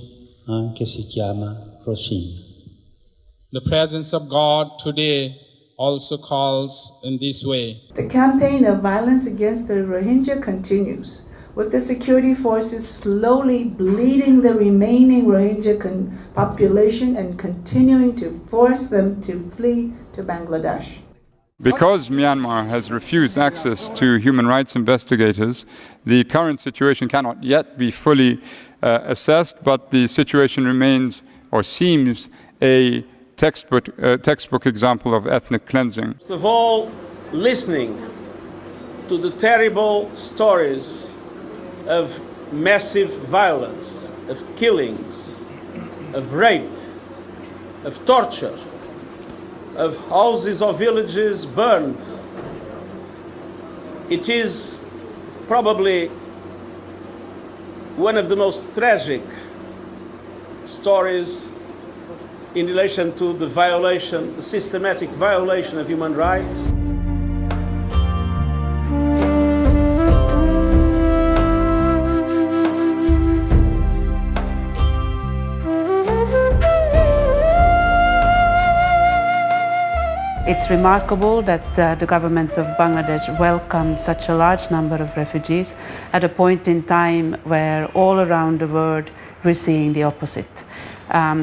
anche si chiama Rohingya. The presence of God today also calls in this way. The campaign of violence against the Rohingya continues, with the security forces slowly bleeding the remaining Rohingya population and continuing to force them to flee to Bangladesh. Because Myanmar has refused access to human rights investigators, the current situation cannot yet be fully assessed, but the situation remains or seems a textbook example of ethnic cleansing. First of all, listening to the terrible stories of massive violence, of killings, of rape, of torture, of houses or villages burned. It is probably one of the most tragic stories in relation to the violation, the systematic violation of human rights. It's remarkable that the government of Bangladesh welcomed such a large number of refugees at a point in time where all around the world we're seeing the opposite.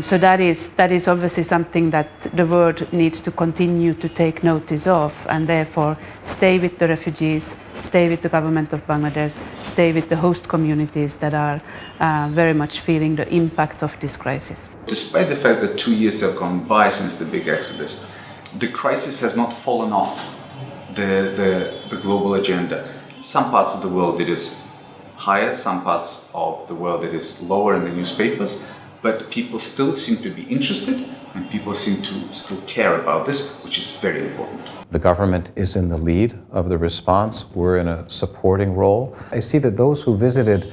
So that is obviously something that the world needs to continue to take notice of, and therefore stay with the refugees, stay with the government of Bangladesh, stay with the host communities that are very much feeling the impact of this crisis. Despite the fact that 2 years have gone by since the big exodus, the crisis has not fallen off the global agenda. Some parts of the world it is higher, some parts of the world it is lower in the newspapers, but people still seem to be interested and people seem to still care about this, which is very important. The government is in the lead of the response. We're in a supporting role. I see that those who visited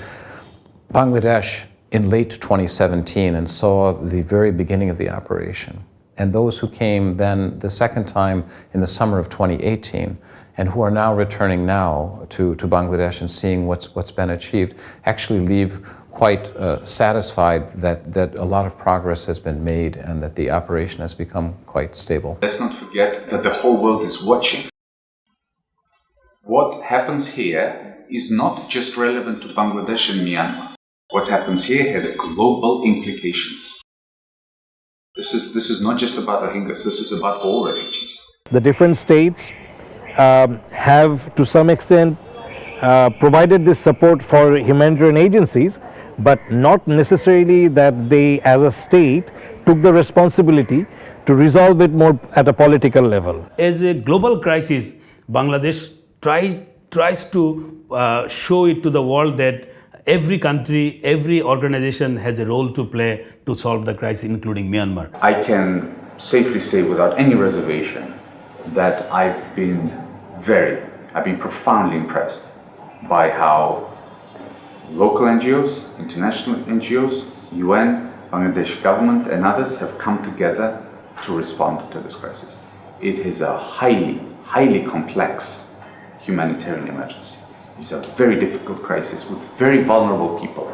Bangladesh in late 2017 and saw the very beginning of the operation, and those who came then the second time in the summer of 2018, and who are now returning now to Bangladesh and seeing what's been achieved, actually leave quite satisfied that a lot of progress has been made and that the operation has become quite stable. Let's not forget that the whole world is watching. What happens here is not just relevant to Bangladesh and Myanmar. What happens here has global implications. This is not just about Rohingyas, this is about all refugees. The different states have to some extent provided this support for humanitarian agencies, but not necessarily that they as a state took the responsibility to resolve it more at a political level. As a global crisis, Bangladesh tries to show it to the world that every country, every organization has a role to play to solve the crisis, including Myanmar. I can safely say without any reservation that I've been profoundly impressed by how local NGOs, international NGOs, UN, Bangladesh government and others have come together to respond to this crisis. It is a highly complex humanitarian emergency. It's a very difficult crisis with very vulnerable people.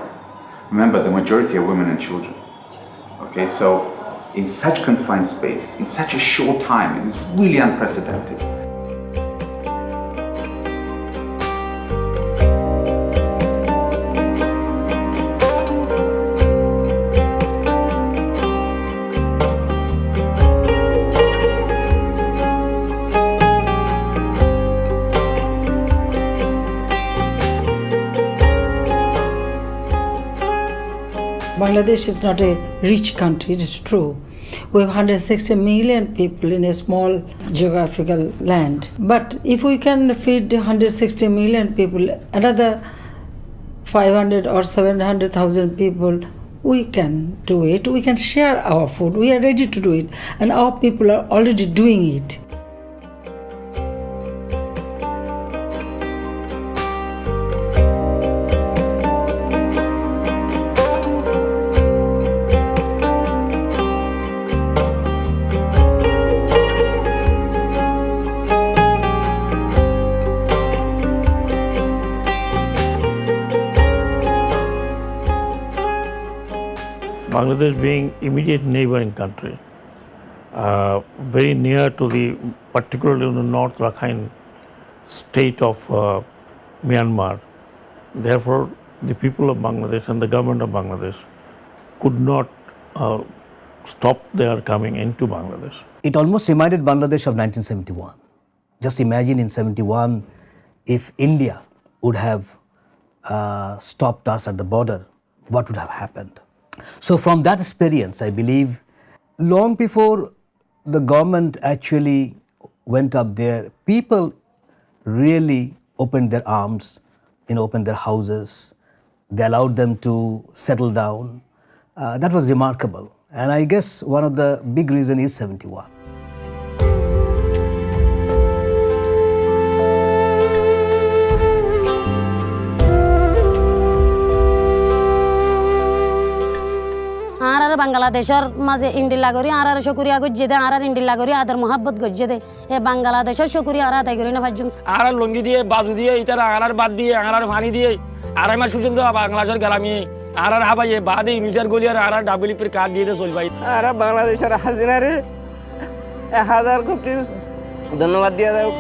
Remember, the majority are women and children. Okay, so in such confined space, in such a short time, it is really unprecedented. Bangladesh is not a rich country, it is true. We have 160 million people in a small geographical land. But if we can feed 160 million people, another 500 or 700,000 people, we can do it. We can share our food. We are ready to do it. And our people are already doing it. Bangladesh being immediate neighboring country, very near to particularly the North Rakhine State of Myanmar. Therefore, the people of Bangladesh and the government of Bangladesh could not stop their coming into Bangladesh. It almost reminded Bangladesh of 1971. Just imagine in 71, if India would have stopped us at the border, what would have happened? So from that experience, I believe, long before the government actually went up there, people really opened their arms, opened their houses. They allowed them to settle down. That was remarkable. And I guess one of the big reasons is 71. বাংলাদেশের মাঝে ইন্ডিলা করি আর শুকরিয়া গজ্জে দে আর ইন্ডিলা করি আদর মোহাব্বত গজ্জে দে এ বাংলাদেশের শুকরিয়া আর আদায় করি না ফাজুম আর লঙ্গি দিয়ে বাজু দিয়ে ইতার আঙার বাদ দিয়ে আঙার পানি দিয়ে আর আমার সুজন্দ বাংলাদেশের গালামি আর হাবাই বাদে ইউনিসার গলি আর ডাবলিপির কার্ড দিয়ে দে চল ভাই আর বাংলাদেশের হাসিনা রে 1000 কোটি ধন্যবাদ দিয়া দাও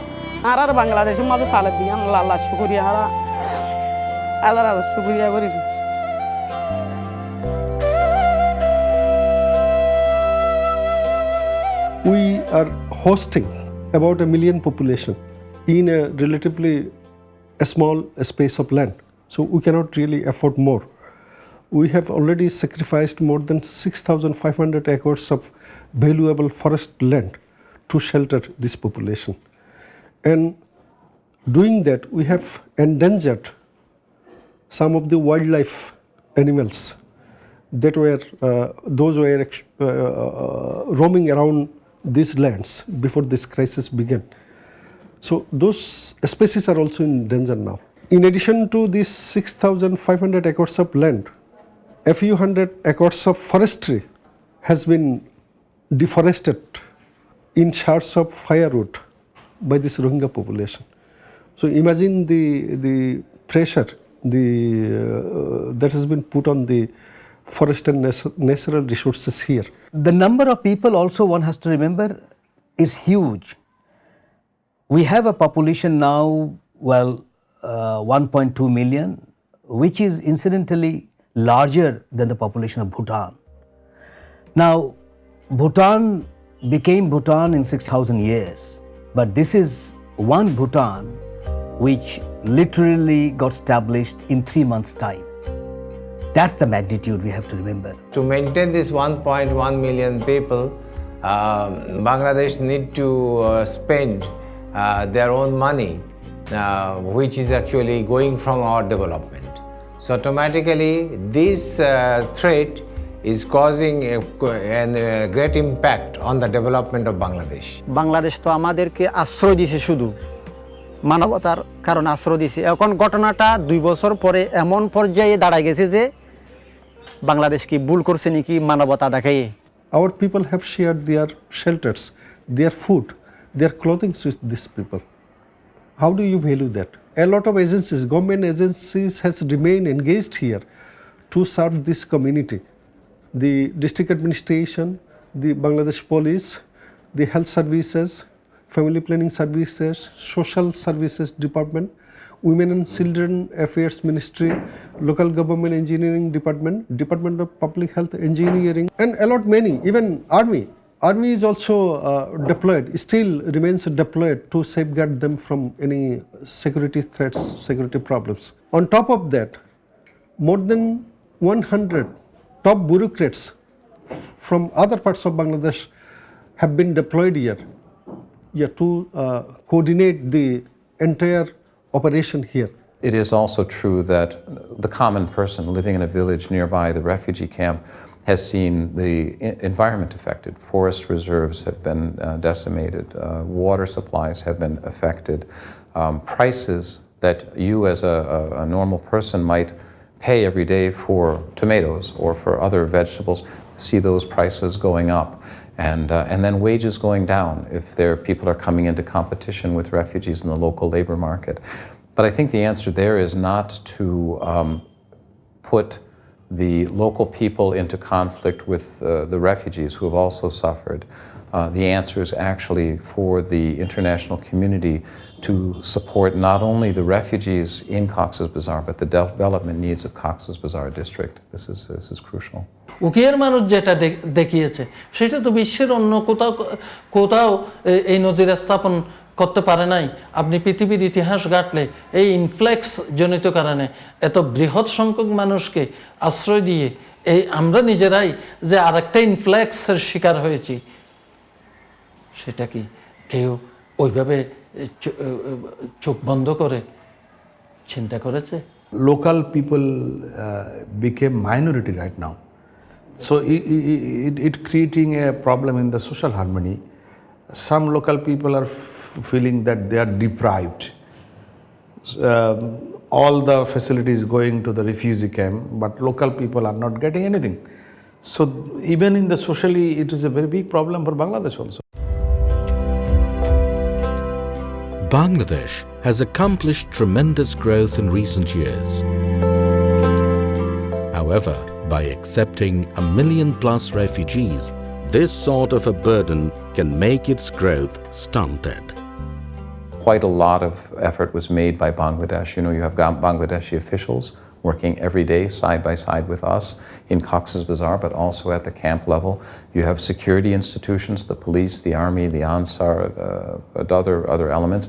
আর বাংলাদেশের মাঝে ফালে দিয়ে আল্লাহ শুকরিয়া আর আল্লাহ শুকরিয়া করি We are hosting about 1 million population in a relatively small space of land. So we cannot really afford more. We have already sacrificed more than 6,500 acres of valuable forest land to shelter this population. And doing that, we have endangered some of the wildlife animals that were roaming around these lands before this crisis began. So those species are also in danger now. In addition to these 6,500 acres of land, a few hundred acres of forestry has been deforested in search of firewood by this Rohingya population. So imagine the pressure that has been put on the forest and natural resources here. The number of people also one has to remember is huge. We have a population now, 1.2 million, which is incidentally larger than the population of Bhutan. Now, Bhutan became Bhutan in 6,000 years, but this is one Bhutan which literally got established in 3 months' time. That's the magnitude we have to remember. To maintain this 1.1 million people, Bangladesh need to spend their own money, which is actually going from our development. So automatically this threat is causing a great impact on the development of Bangladesh. Bangladesh তো আমাদেরকে আশ্রয় দিয়েছে শুধু মানবতার কারণে আশ্রয় দিয়েছে এখন ঘটনাটা 2 বছর পরে এমন পর্যায়ে দাঁড়ায় গেছে যে বাংলাদেশ কি ভুল করছে নাকি মানবতা দেখায় Our people have shared their shelters, their food, their clothing with these people. How do you value that? A lot of agencies, government agencies has remained engaged here to serve this community. The district administration, the Bangladesh police, the health services, family planning services, social services department, women and children affairs ministry, local government engineering department, department of public health engineering, and a lot many, even army. Army is also deployed, still remains deployed to safeguard them from any security threats, security problems. On top of that, more than 100 top bureaucrats from other parts of Bangladesh have been deployed here to coordinate the entire operation here. It is also true that the common person living in a village nearby the refugee camp has seen the environment affected. Forest reserves have been decimated, water supplies have been affected. Prices that you as a normal person might pay every day for tomatoes or for other vegetables, see those prices going up. And then wages going down if people are coming into competition with refugees in the local labor market. But I think the answer there is not to put the local people into conflict with the refugees who have also suffered. The answer is actually for the international community to support not only the refugees in Cox's Bazar, but the development needs of Cox's Bazar district. This is crucial. উকিয়ার মানুষ যেটা দেখিয়েছে সেটা তো বিশ্বের অন্য কোথাও এই নজির স্থাপন করতে পারে নাই। আপনি পৃথিবীর ইতিহাস ঘাটলে এই ইনফ্লেক্স জনিত কারণে এত বৃহৎ সংখ্যক মানুষকে আশ্রয় দিয়ে এই আমরা নিজেরাই যে আরেকটা ইনফ্লেক্সের শিকার হয়েছি সেটা কি কেউ ওইভাবে চোখ বন্ধ করে চিন্তা করেছে? Local people became minority right now. So it creating a problem in the social harmony. Some local people are feeling that they are deprived. All the facilities going to the refugee camp, but local people are not getting anything. So even in the socially, it is a very big problem for Bangladesh also. Bangladesh has accomplished tremendous growth in recent years. However, by accepting 1 million+ refugees, this sort of a burden can make its growth stunted. Quite a lot of effort was made by Bangladesh. You know, you have Bangladeshi officials working every day side by side with us in Cox's Bazar, but also at the camp level. You have security institutions, the police, the army, the Ansar, other elements,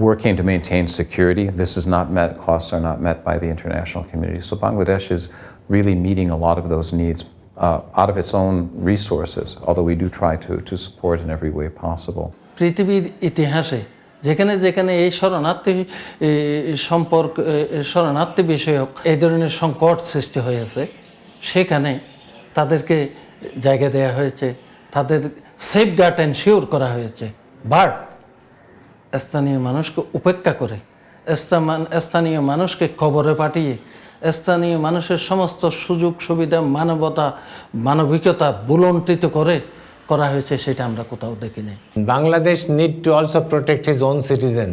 working to maintain security. This is not met, costs are not met by the international community. So Bangladesh is really meeting a lot of those needs out of its own resources, although we do try to support in every way possible. পৃথিবীর ইতিহাসে যেখানে যেখানে এই শরণার্থী বিষয়ক এই ধরনের সংকট সৃষ্টি হয়েছে সেখানে তাদেরকে জায়গা দেওয়া হয়েছে, তাদের সেফগার্ড এনশিওর করা হয়েছে। বাট স্থানীয় মানুষকে উপেক্ষা করে, স্থানীয় মানুষকে কবরে পাঠিয়ে, স্থানীয় মানুষের সমস্ত সুযোগ সুবিধা, মানবতা, মানবিকতা বুলন্টিত করা হয়েছে, সেটা আমরা কোথাও দেখিনি। Bangladesh need to also protect his own citizen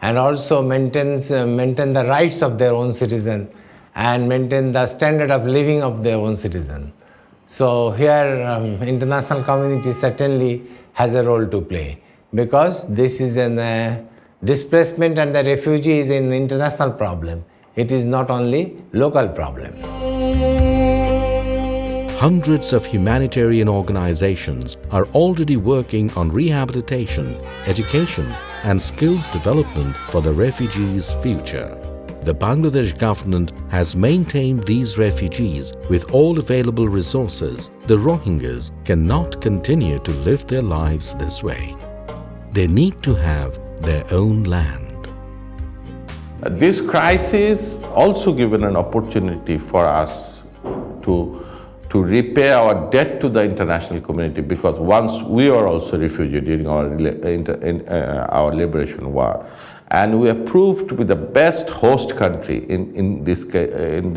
and also maintain the rights of their own citizen and maintain the standard of living of their own citizen. So here international community certainly has a role to play, because this is an displacement and the refugee is an international problem. It is not only local problem. Hundreds of humanitarian organizations are already working on rehabilitation, education, and skills development for the refugees' future. The Bangladesh government has maintained these refugees with all available resources. The Rohingyas cannot continue to live their lives this way. They need to have their own land. This crisis also given an opportunity for us to repay our debt to the international community, because once we are also refugees during our liberation war, and we have proved to be the best host country in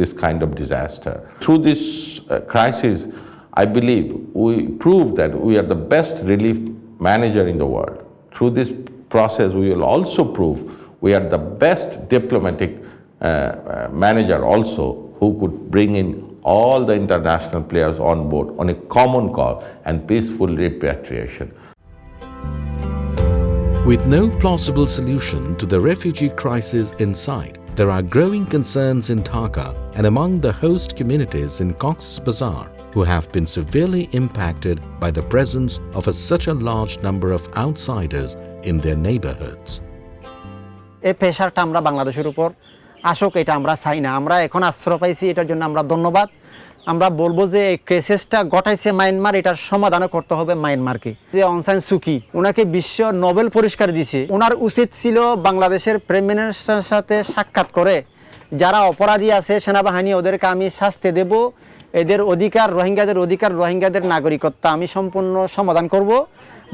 this kind of disaster. Through this crisis, I believe we proved that we are the best relief manager in the world. Through this process, we will also prove we are the best diplomatic manager also, who could bring in all the international players on board on a common cause and peaceful repatriation. With no plausible solution to the refugee crisis in sight, there are growing concerns in Dhaka and among the host communities in Cox's Bazar, who have been severely impacted by the presence of such a large number of outsiders in their neighborhoods. এই প্রেশারটা আমরা বাংলাদেশের উপর আসুক, এটা আমরা চাই না। আমরা এখন আশ্রয় পাইছি, এটার জন্য আমরা ধন্যবাদ। আমরা বলবো যে এই ক্রাইসিসটা ঘটাইছে মায়ানমার, এটার সমাধান করতে হবে মায়ানমারকে। যে অং সান সুকি, ওনাকে বিশ্ব নোবেল পুরস্কার দিয়েছে, ওনার উচিত ছিল বাংলাদেশের প্রাইম মিনিস্টারের সাথে সাক্ষাৎ করে যারা অপরাধী আছে সেনাবাহিনী, ওদেরকে আমি শাস্তি দেব, এদের অধিকার, রোহিঙ্গাদের অধিকার, রোহিঙ্গাদের নাগরিকত্ব আমি সম্পূর্ণ সমাধান করব।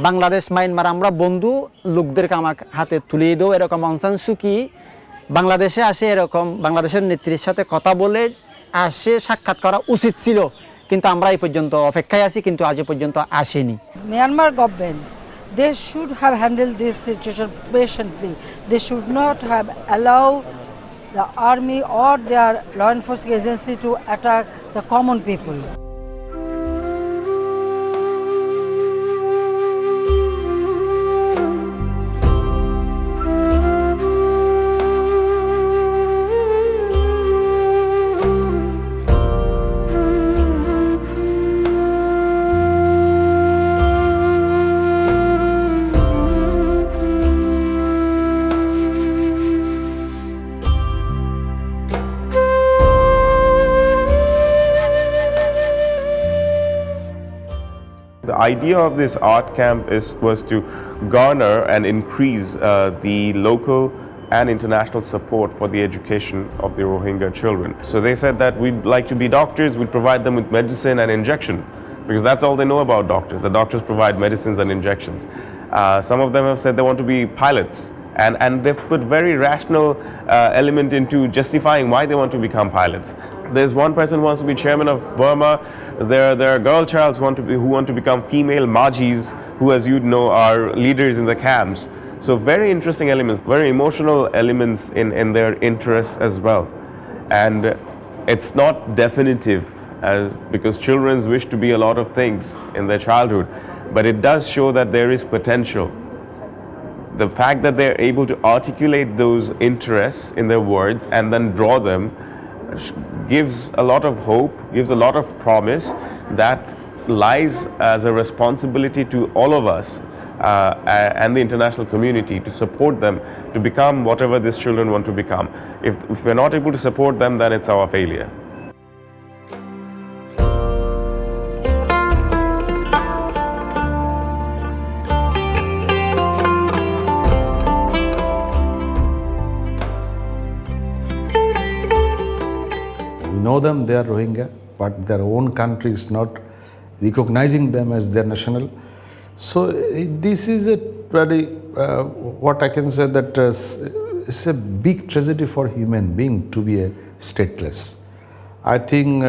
বাংলাদেশ মায়ানমার আমরা বন্ধু, লোকদেরকে আমার হাতে তুলিয়ে দেবো। এরকম অং সান সুকি বাংলাদেশে আসে, এরকম বাংলাদেশের নেত্রীর সাথে কথা বলে আসে, সাক্ষাৎ করা উচিত ছিল, কিন্তু আমরা এই পর্যন্ত অপেক্ষায় আছি, কিন্তু আজ পর্যন্ত আসেনি। Myanmar government, they should have handled this situation patiently. They should not have allowed the army or their law enforcement agency to attack the common people. The idea of this art camp was to garner and increase the local and international support for the education of the Rohingya children. So they said that we'd like to be doctors, we'd provide them with medicine and injection, because that's all they know about doctors. The doctors provide medicines and injections. Some of them have said they want to be pilots, and they've put very rational element into justifying why they want to become pilots. There's one person who wants to be chairman of Burma. There are girl childs who want to become female Majis, who, as you know, are leaders in the camps. So very interesting elements, very emotional elements in their interests as well. And it's not definitive, because children wish to be a lot of things in their childhood, but it does show that there is potential. The fact that they're able to articulate those interests in their words and then draw them gives a lot of hope, gives a lot of promise that lies as a responsibility to all of us and the international community to support them to become whatever these children want to become. If we're not able to support them, then it's our failure. We know them, they are Rohingya, but their own country is not recognizing them as their national. So this is a very, what I can say that it's a big tragedy for human being to be a stateless. I think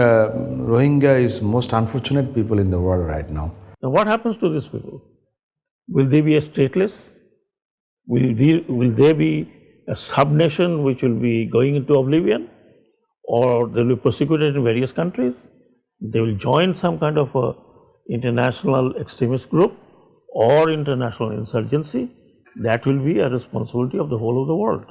Rohingya is most unfortunate people in the world right now. Now what happens to these people? Will they be a stateless? Will they be a sub-nation which will be going into oblivion? Or they will be persecuted in various countries? They will join some kind of a international extremist group or international insurgency. That will be a responsibility of the whole of the world.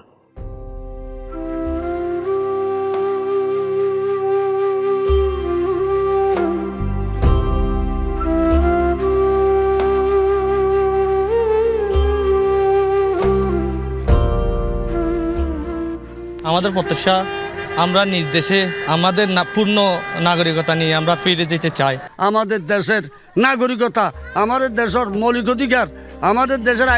আমাদের প্রত্যাশা আমরা নিজ দেশে আমাদের পূর্ণ নাগরিকতা নিয়ে আমরা ফিরে যেতে চাই। আমাদের দেশের নাগরিকতা, আমাদের দেশের মৌলিক অধিকার, আমাদের দেশের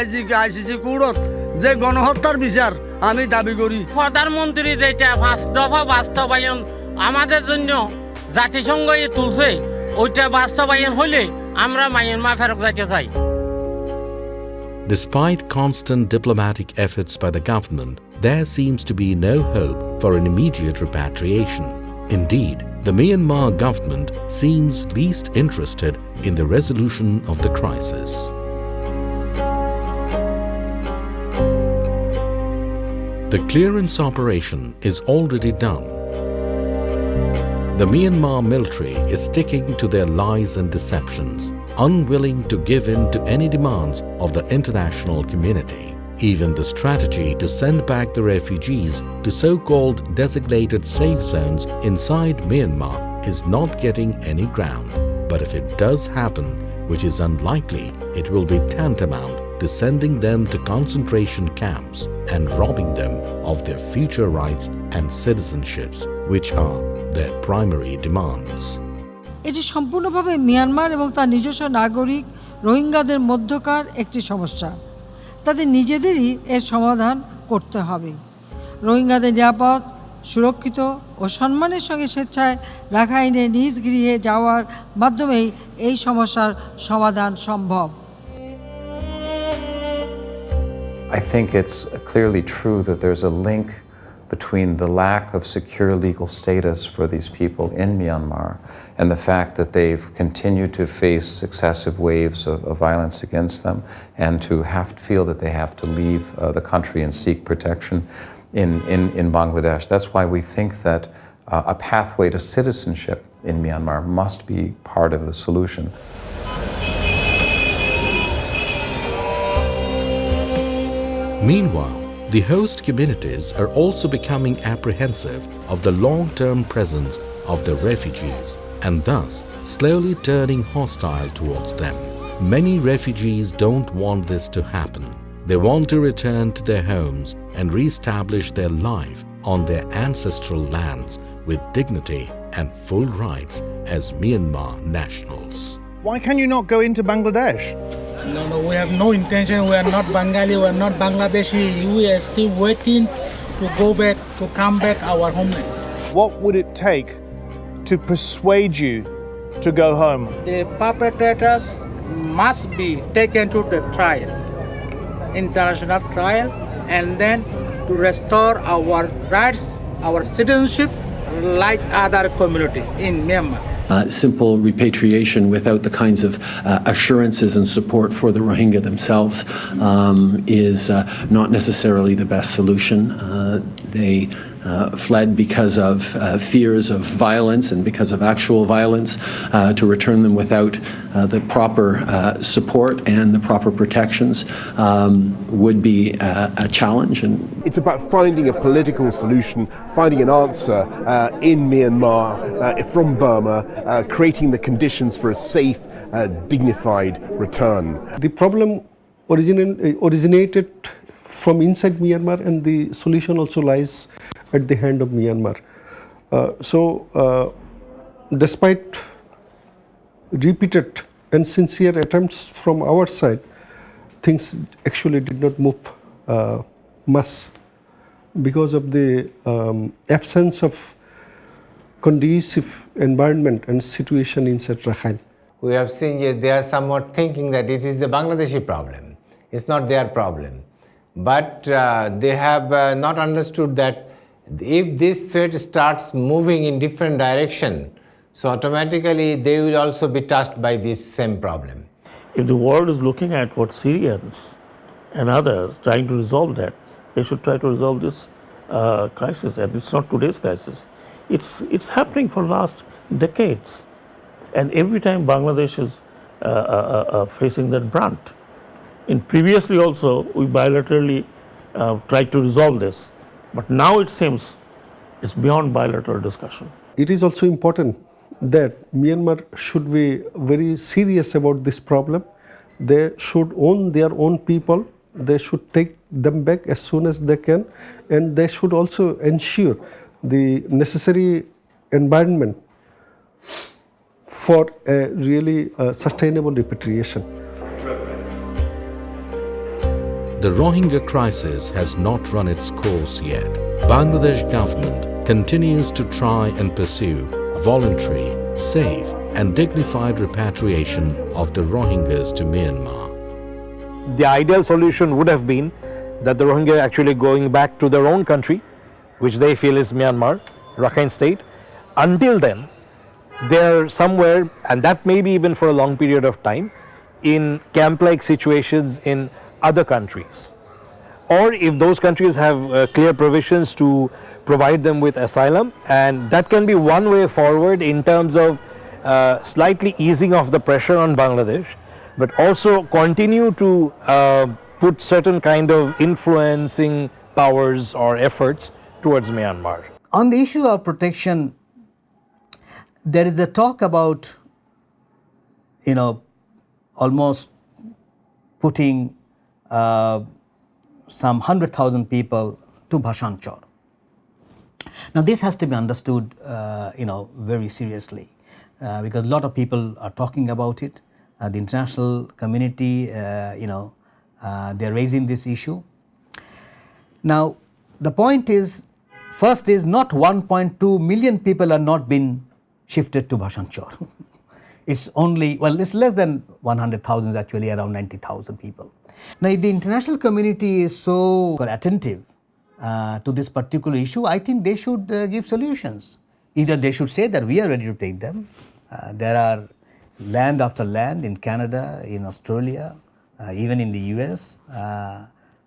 আইসিসি কোর্টত যে গণহত্যার বিচার আমি দাবি করি। প্রধানমন্ত্রী যেটা 5 দফা বাস্তবায়ন আমাদের জন্য জাতিসংঘ তুলছে, ওইটা বাস্তবায়ন হলে আমরা মায়ানমার ফেরত যেতে চাই। Despite constant diplomatic efforts by the government, there seems to be no hope for an immediate repatriation. Indeed, the Myanmar government seems least interested in the resolution of the crisis. The clearance operation is already done. The Myanmar military is sticking to their lies and deceptions, unwilling to give in to any demands of the international community. Even the strategy to send back the refugees to so-called designated safe zones inside Myanmar is not getting any ground. But if it does happen, which is unlikely, it will be tantamount to sending them to concentration camps and robbing them of their future rights and citizenships, which are their primary demands. এটি সম্পূর্ণভাবে Myanmar এবং তার নিজস্ব নাগরিক রোহিঙ্গাদের মধ্যকার একটি সমস্যা। তাদের নিজেদেরই এর সমাধান করতে হবে। রোহিঙ্গাদের নিরাপদ, সুরক্ষিত ও সম্মানের সঙ্গে স্বেচ্ছায় রাখাইনে নিজ গৃহে যাওয়ার মাধ্যমেই এই সমস্যার সমাধান সম্ভব। I think it's clearly true that there's a link between the lack of secure legal status for these people in Myanmar and the fact that they've continued to face successive waves of violence against them and to feel that they have to leave the country and seek protection in Bangladesh. That's why we think that a pathway to citizenship in Myanmar must be part of the solution. Meanwhile, the host communities are also becoming apprehensive of the long-term presence of the refugees and thus slowly turning hostile towards them. Many refugees don't want this to happen. They want to return to their homes and re-establish their life on their ancestral lands with dignity and full rights as Myanmar nationals. Why can you not go into Bangladesh? No, we have no intention. We are not Bengali, we are not Bangladeshi. We are still waiting to go back, to come back our homeland. What would it take to persuade you to go home? The perpetrators must be taken to the trial, international trial, and then to restore our rights, our citizenship, like other community in Myanmar. Simple repatriation without the kinds of assurances and support for the Rohingya themselves is not necessarily the best solution. They fled because of fears of violence and because of actual violence. To return them without the proper support and the proper protections would be a challenge. And it's about finding a political solution, finding an answer in Myanmar, from Burma, creating the conditions for a safe, dignified return. The problem originated from inside Myanmar, and the solution also lies at the hand of Myanmar. Despite repeated and sincere attempts from our side, things actually did not move much because of the absence of conducive environment and situation inside Rakhine. We have seen they are somewhat thinking that it is a Bangladeshi problem. It's not their problem. But they have not understood that if this threat starts moving in different direction, so automatically they will also be touched by this same problem. If the world is looking at what Syrians and others trying to resolve that, they should try to resolve this crisis. And it's not today's crisis. It's happening for last decades. And every time Bangladesh is facing that brunt. In previously also, we bilaterally tried to resolve this. But now it seems it's beyond bilateral discussion. It is also important that Myanmar should be very serious about this problem. They should own their own people. They should take them back as soon as they can. And they should also ensure the necessary environment for a really sustainable repatriation. The Rohingya crisis has not run its course yet. Bangladesh government continues to try and pursue voluntary, safe and dignified repatriation of the Rohingyas to Myanmar. The ideal solution would have been that the Rohingya actually going back to their own country, which they feel is Myanmar, Rakhine State. Until then, they're somewhere, and that may be even for a long period of time, in camp-like situations in other countries. Or if those countries have clear provisions to provide them with asylum, and that can be one way forward in terms of slightly easing off the pressure on Bangladesh, but also continue to put certain kind of influencing powers or efforts towards Myanmar. On the issue of protection, there is a talk about, almost putting some 100,000 people to Bhasanchar. Now this has to be understood, very seriously, because a lot of people are talking about it. The international community, they're raising this issue. Now, the point is, first is not 1.2 million people are not been shifted to Bhasanchar. It's only, well, it's less than 100,000, actually around 90,000 people. Now, if the international community is so attentive to this particular issue, I think they should give solutions. Either they should say that we are ready to take them. There are land after land in Canada, in Australia, even in the US.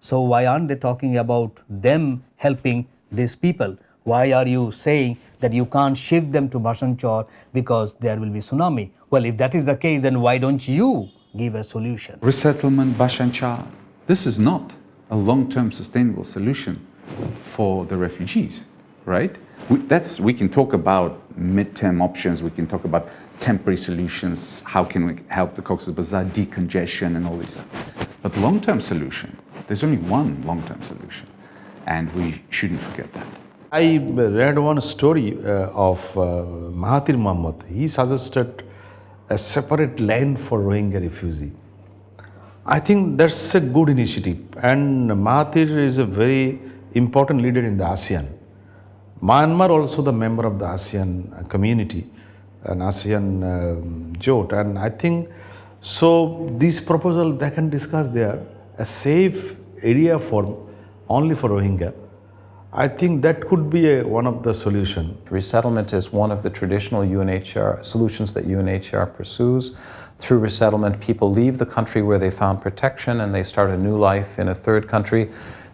So why aren't they talking about them helping these people? Why are you saying that you can't shift them to Bhasanchar because there will be tsunami? Well, if that is the case, then why don't you give a solution? Resettlement, Bhasanchar, this is not a long-term sustainable solution for the refugees, right? We can talk about mid-term options, we can talk about temporary solutions, how can we help the Cox's Bazar, decongestion and all these stuff. But long-term solution, there's only one long-term solution, and we shouldn't forget that. I read one story of Mahathir Mohamad. He suggested a separate land for Rohingya refugee. I think that's a good initiative, and Mahathir is a very important leader in the ASEAN. Myanmar also the member of the ASEAN community, an ASEAN jot, and I think so this proposal they can discuss there, a safe area for only for Rohingya. I think that could be one of the solutions. Resettlement is one of the traditional UNHCR solutions that UNHCR pursues. Through resettlement, people leave the country where they found protection and they start a new life in a third country.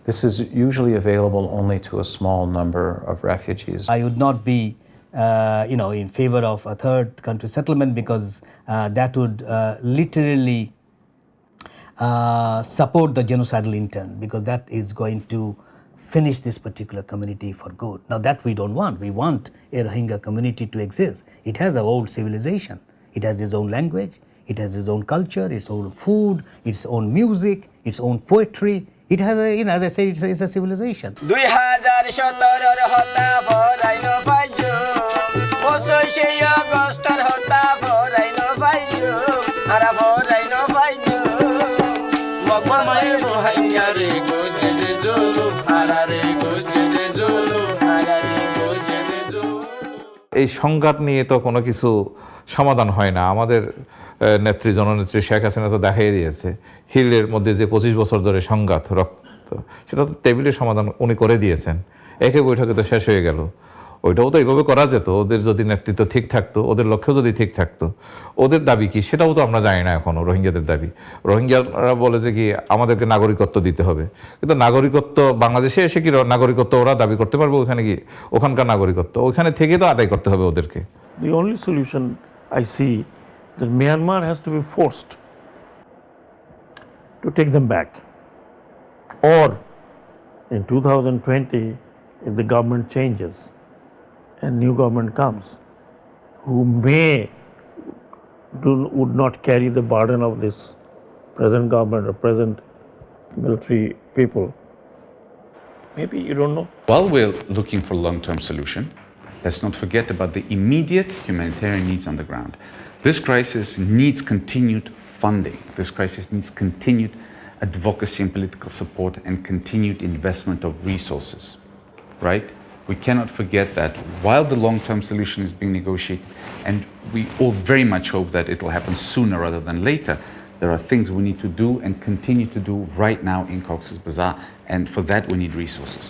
This is usually available only to a small number of refugees. I would not be in favor of a third country settlement, because that would literally support the genocidal intent, because that is going to finish this particular community for good. Now that we don't want. We want a Rohingya community to exist. It has an old civilization. It has its own language. It has its own culture, its own food, its own music, its own poetry. It has a, as I say, it's a civilization. এই সংঘাত নিয়ে তো কোনো কিছু সমাধান হয় না। আমাদের নেত্রী জননেত্রী শেখ হাসিনা তো দেখাই দিয়েছে, হিলের মধ্যে যে 25 বছর ধরে সংঘাত, রক্ত, সেটা তো টেবিলের সমাধান উনি করে দিয়েছেন। একে বৈঠকে তো শেষ হয়ে গেল। ওইটাও তো এইভাবে করা যেত, ওদের যদি নেতৃত্ব ঠিক থাকতো, ওদের লক্ষ্য যদি ঠিক থাকতো। ওদের দাবি কি সেটাও তো আমরা জানি না এখনও। রোহিঙ্গাদের দাবি, রোহিঙ্গারা বলে যে কি আমাদেরকে নাগরিকত্ব দিতে হবে, কিন্তু নাগরিকত্ব বাংলাদেশে এসে কি নাগরিকত্ব ওরা দাবি করতে পারবে? ওখানে কি ওখানকার নাগরিকত্ব ওখানে থেকে তো আদায় করতে হবে ওদেরকে। The only solution I see that Myanmar has to be forced to take them back, or in 2020 if the government changes and new government comes who would not carry the burden of this present government or present military people. Maybe, you don't know. While we're looking for a long-term solution, let's not forget about the immediate humanitarian needs on the ground. This crisis needs continued funding. This crisis needs continued advocacy and political support and continued investment of resources, right? We cannot forget that while the long-term solution is being negotiated, and we all very much hope that it will happen sooner rather than later, there are things we need to do and continue to do right now in Cox's Bazar, and for that we need resources.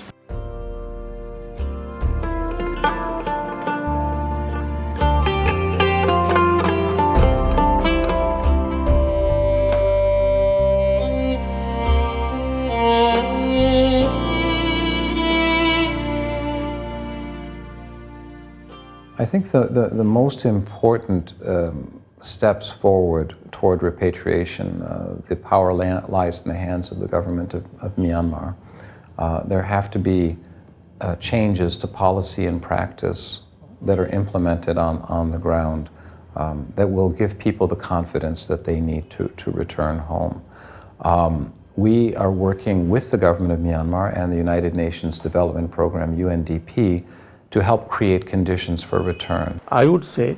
I think the most important steps forward toward repatriation, the power lies in the hands of the government of Myanmar. There have to be changes to policy and practice that are implemented on the ground that will give people the confidence that they need to return home. We are working with the government of Myanmar and the United Nations Development Program, UNDP, to help create conditions for return. I would say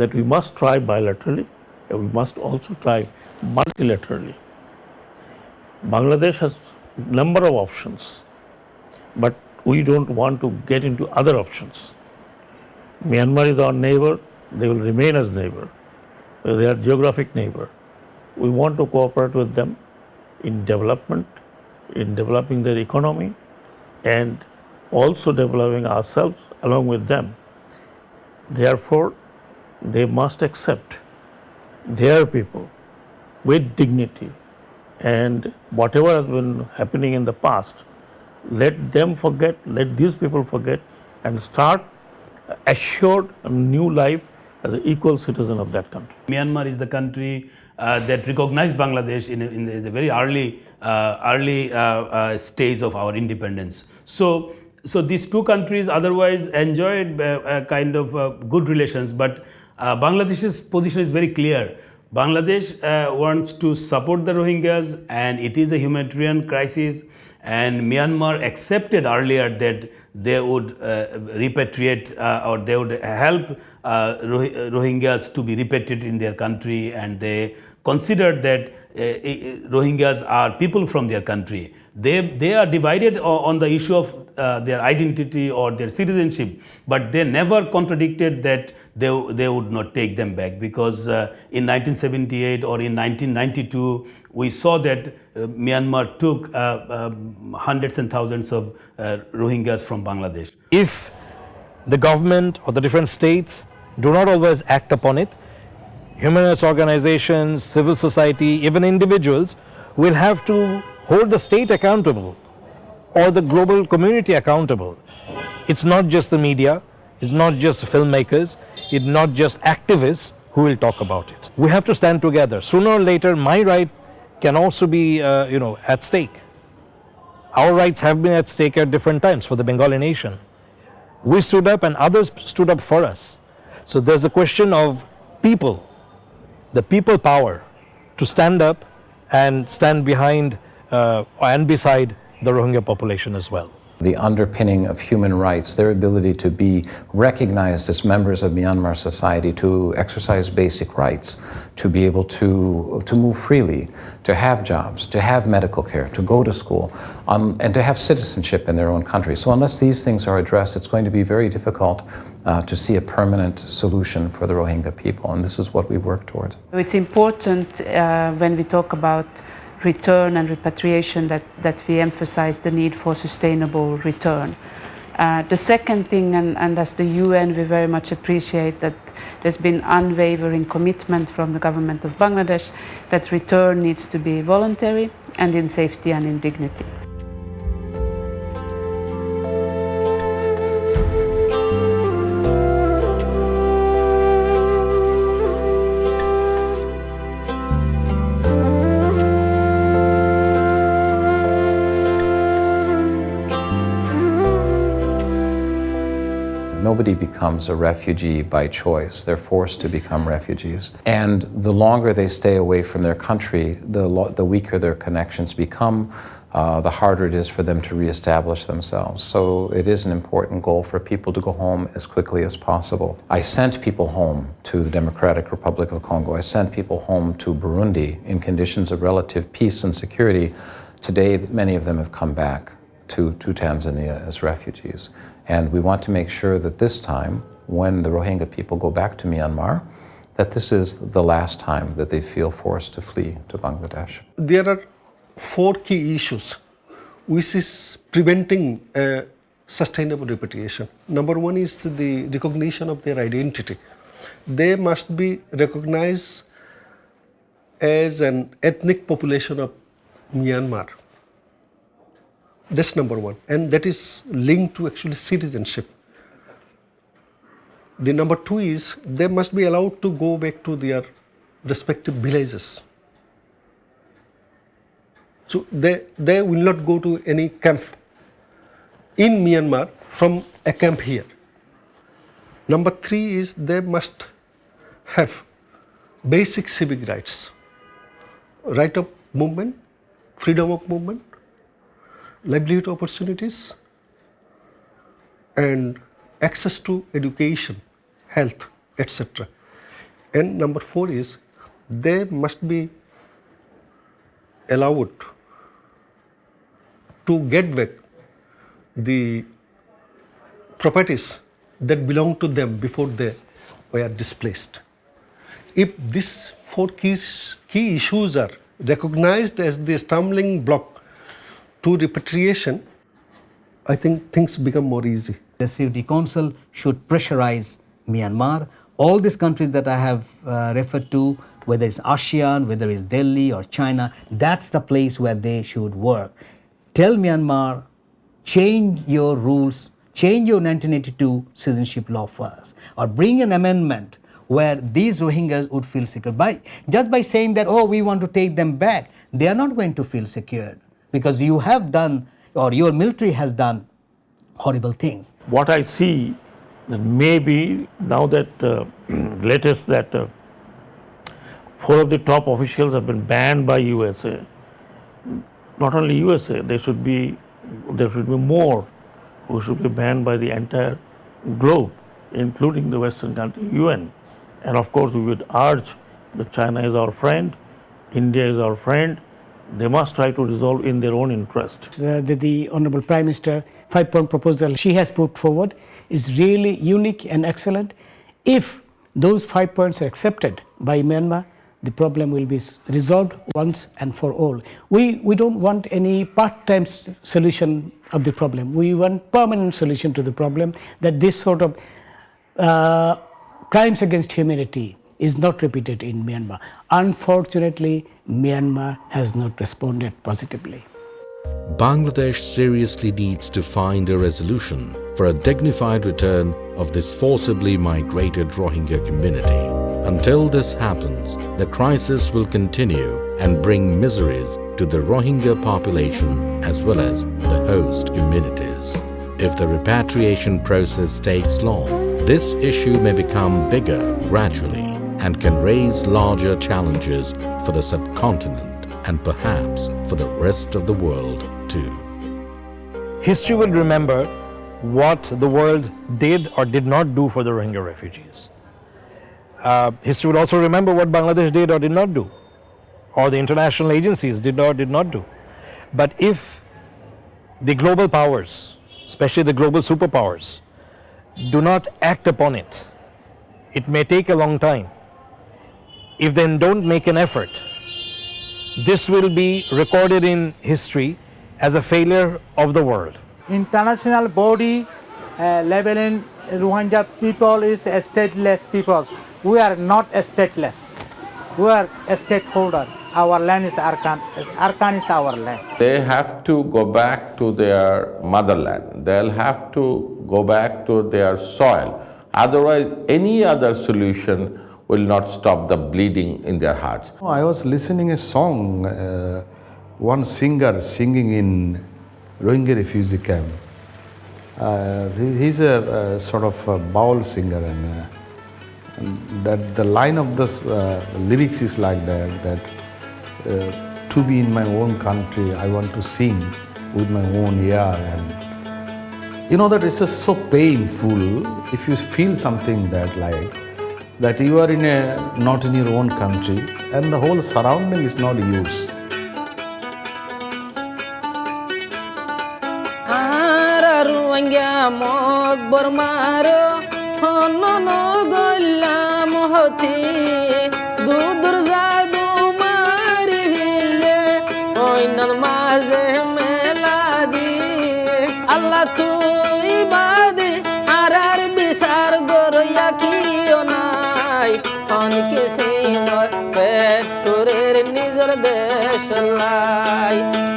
that we must try bilaterally, and we must also try multilaterally. Bangladesh has a number of options, but we don't want to get into other options. Myanmar is our neighbor, they will remain as neighbor. They are geographic neighbor. We want to cooperate with them in development, in developing their economy, and also developing ourselves along with them. Therefore, they must accept their people with dignity, and whatever has been happening in the past, let them forget, let these people forget, and start assured a new life as an equal citizen of that country. Myanmar is the country that recognized Bangladesh in the very early stage of our independence. So these two countries otherwise enjoyed kind of good relations, but Bangladesh's position is very clear. Bangladesh wants to support the Rohingyas, and it is a humanitarian crisis, and Myanmar accepted earlier that they would repatriate or they would help Rohingyas to be repatriated in their country, and they considered that Rohingyas are people from their country. They are divided on the issue of their identity or their citizenship, but they never contradicted that they would not take them back, because in 1978 or in 1992 we saw that Myanmar took hundreds and thousands of Rohingyas from Bangladesh. If the government or the different states do not always act upon it, human rights organizations, civil society, even individuals will have to hold the state accountable or the global community accountable. It's not just the media, it's not just filmmakers, it's not just activists who will talk about it. We have to stand together. Sooner or later, my right can also be, at stake. Our rights have been at stake at different times for the Bengali nation. We stood up and others stood up for us. So there's a question of people, the people power to stand up and stand behind and beside the Rohingya population as well. The underpinning of human rights, their ability to be recognized as members of Myanmar society, to exercise basic rights, to be able to move freely, to have jobs, to have medical care, to go to school, and to have citizenship in their own country. So unless these things are addressed, it's going to be very difficult to see a permanent solution for the Rohingya people, and this is what we work towards. It's important when we talk about return and repatriation that we emphasize the need for sustainable return. The second thing, and as the UN, we very much appreciate that there's been unwavering commitment from the government of Bangladesh that return needs to be voluntary and in safety and in dignity. Nobody becomes a refugee by choice. They're forced to become refugees. And the longer they stay away from their country, the weaker their connections become, the harder it is for them to reestablish themselves. So it is an important goal for people to go home as quickly as possible. I sent people home to the Democratic Republic of Congo. I sent people home to Burundi in conditions of relative peace and security. Today, many of them have come back to Tanzania as refugees. And we want to make sure that this time, when the Rohingya people go back to Myanmar, that this is the last time that they feel forced to flee to Bangladesh. There are 4 key issues which is preventing a sustainable repatriation. Number 1 is the recognition of their identity. They must be recognized as an ethnic population of Myanmar. That's number 1, and that is linked to actually citizenship. The number 2 is they must be allowed to go back to their respective villages. So they will not go to any camp in Myanmar from a camp here. Number 3 is they must have basic civic rights, right of movement, freedom of movement, livelihood opportunities, and access to education, health, etc. And number 4 is they must be allowed to get back the properties that belong to them before they were displaced. If these 4 key issues are recognized as the stumbling block to repatriation, I think things become more easy. The Security Council should pressurize Myanmar. All these countries that I have referred to, whether it's ASEAN, whether it's Delhi or China, that's the place where they should work. Tell Myanmar, change your rules, change your 1982 citizenship law first, or bring an amendment where these Rohingyas would feel secure. Just by saying that, oh, we want to take them back, they are not going to feel secure, because you have done, or your military has done, horrible things. What I see, that maybe now that latest that 4 of the top officials have been banned by USA. Not only USA, there should be more who should be banned by the entire globe, including the Western country, UN. And of course, we would urge that China is our friend, India is our friend. They must try to resolve in their own interest. The Honorable Prime Minister 5-point proposal she has put forward is really unique and excellent. If those 5 points are accepted by Myanmar, the problem will be resolved once and for all. We don't want any part-time solution of the problem. We want permanent solution to the problem, that this sort of crimes against humanity is not repeated in Myanmar. Unfortunately, Myanmar has not responded positively. Bangladesh seriously needs to find a resolution for a dignified return of this forcibly migrated Rohingya community. Until this happens, the crisis will continue and bring miseries to the Rohingya population as well as the host communities. If the repatriation process takes long, this issue may become bigger gradually and can raise larger challenges for the subcontinent and perhaps for the rest of the world too. History will remember what the world did or did not do for the Rohingya refugees. History will also remember what Bangladesh did or did not do, or the international agencies did or did not do. But if the global powers, especially the global superpowers, do not act upon it, it may take a long time. If they don't make an effort, this will be recorded in history as a failure of the world. International body labeling Rohingya people is a stateless people. We are not stateless. We are a stakeholder. Our land is Arkan. Arkan is our land. They have to go back to their motherland. They'll have to go back to their soil. Otherwise, any other solution will not stop the bleeding in their hearts. I was listening a song, one singer singing in Rohingya refugee camp. He's a sort of a baul singer, and that the line of the lyrics is like that to be in my own country, I want to sing with my own ear. And you know that it's just so painful if you feel something that you are not in your own country and the whole surrounding is not yours.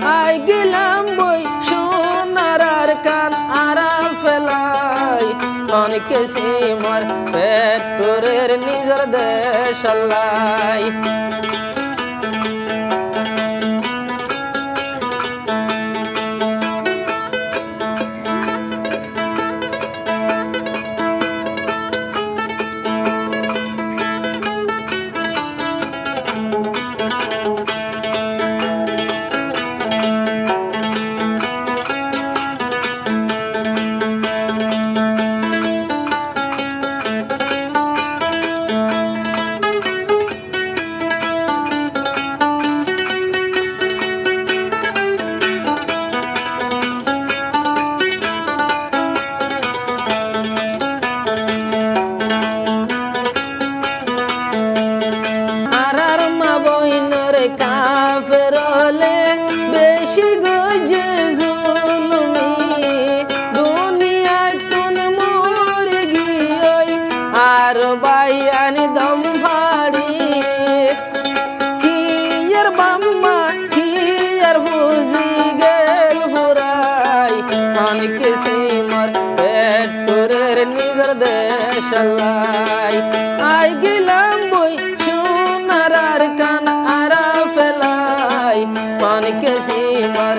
I gilam boy shonar arkan aram felai onike simar peturer nizar deshalai. I gilam boy shonar arkan ara felai manike simar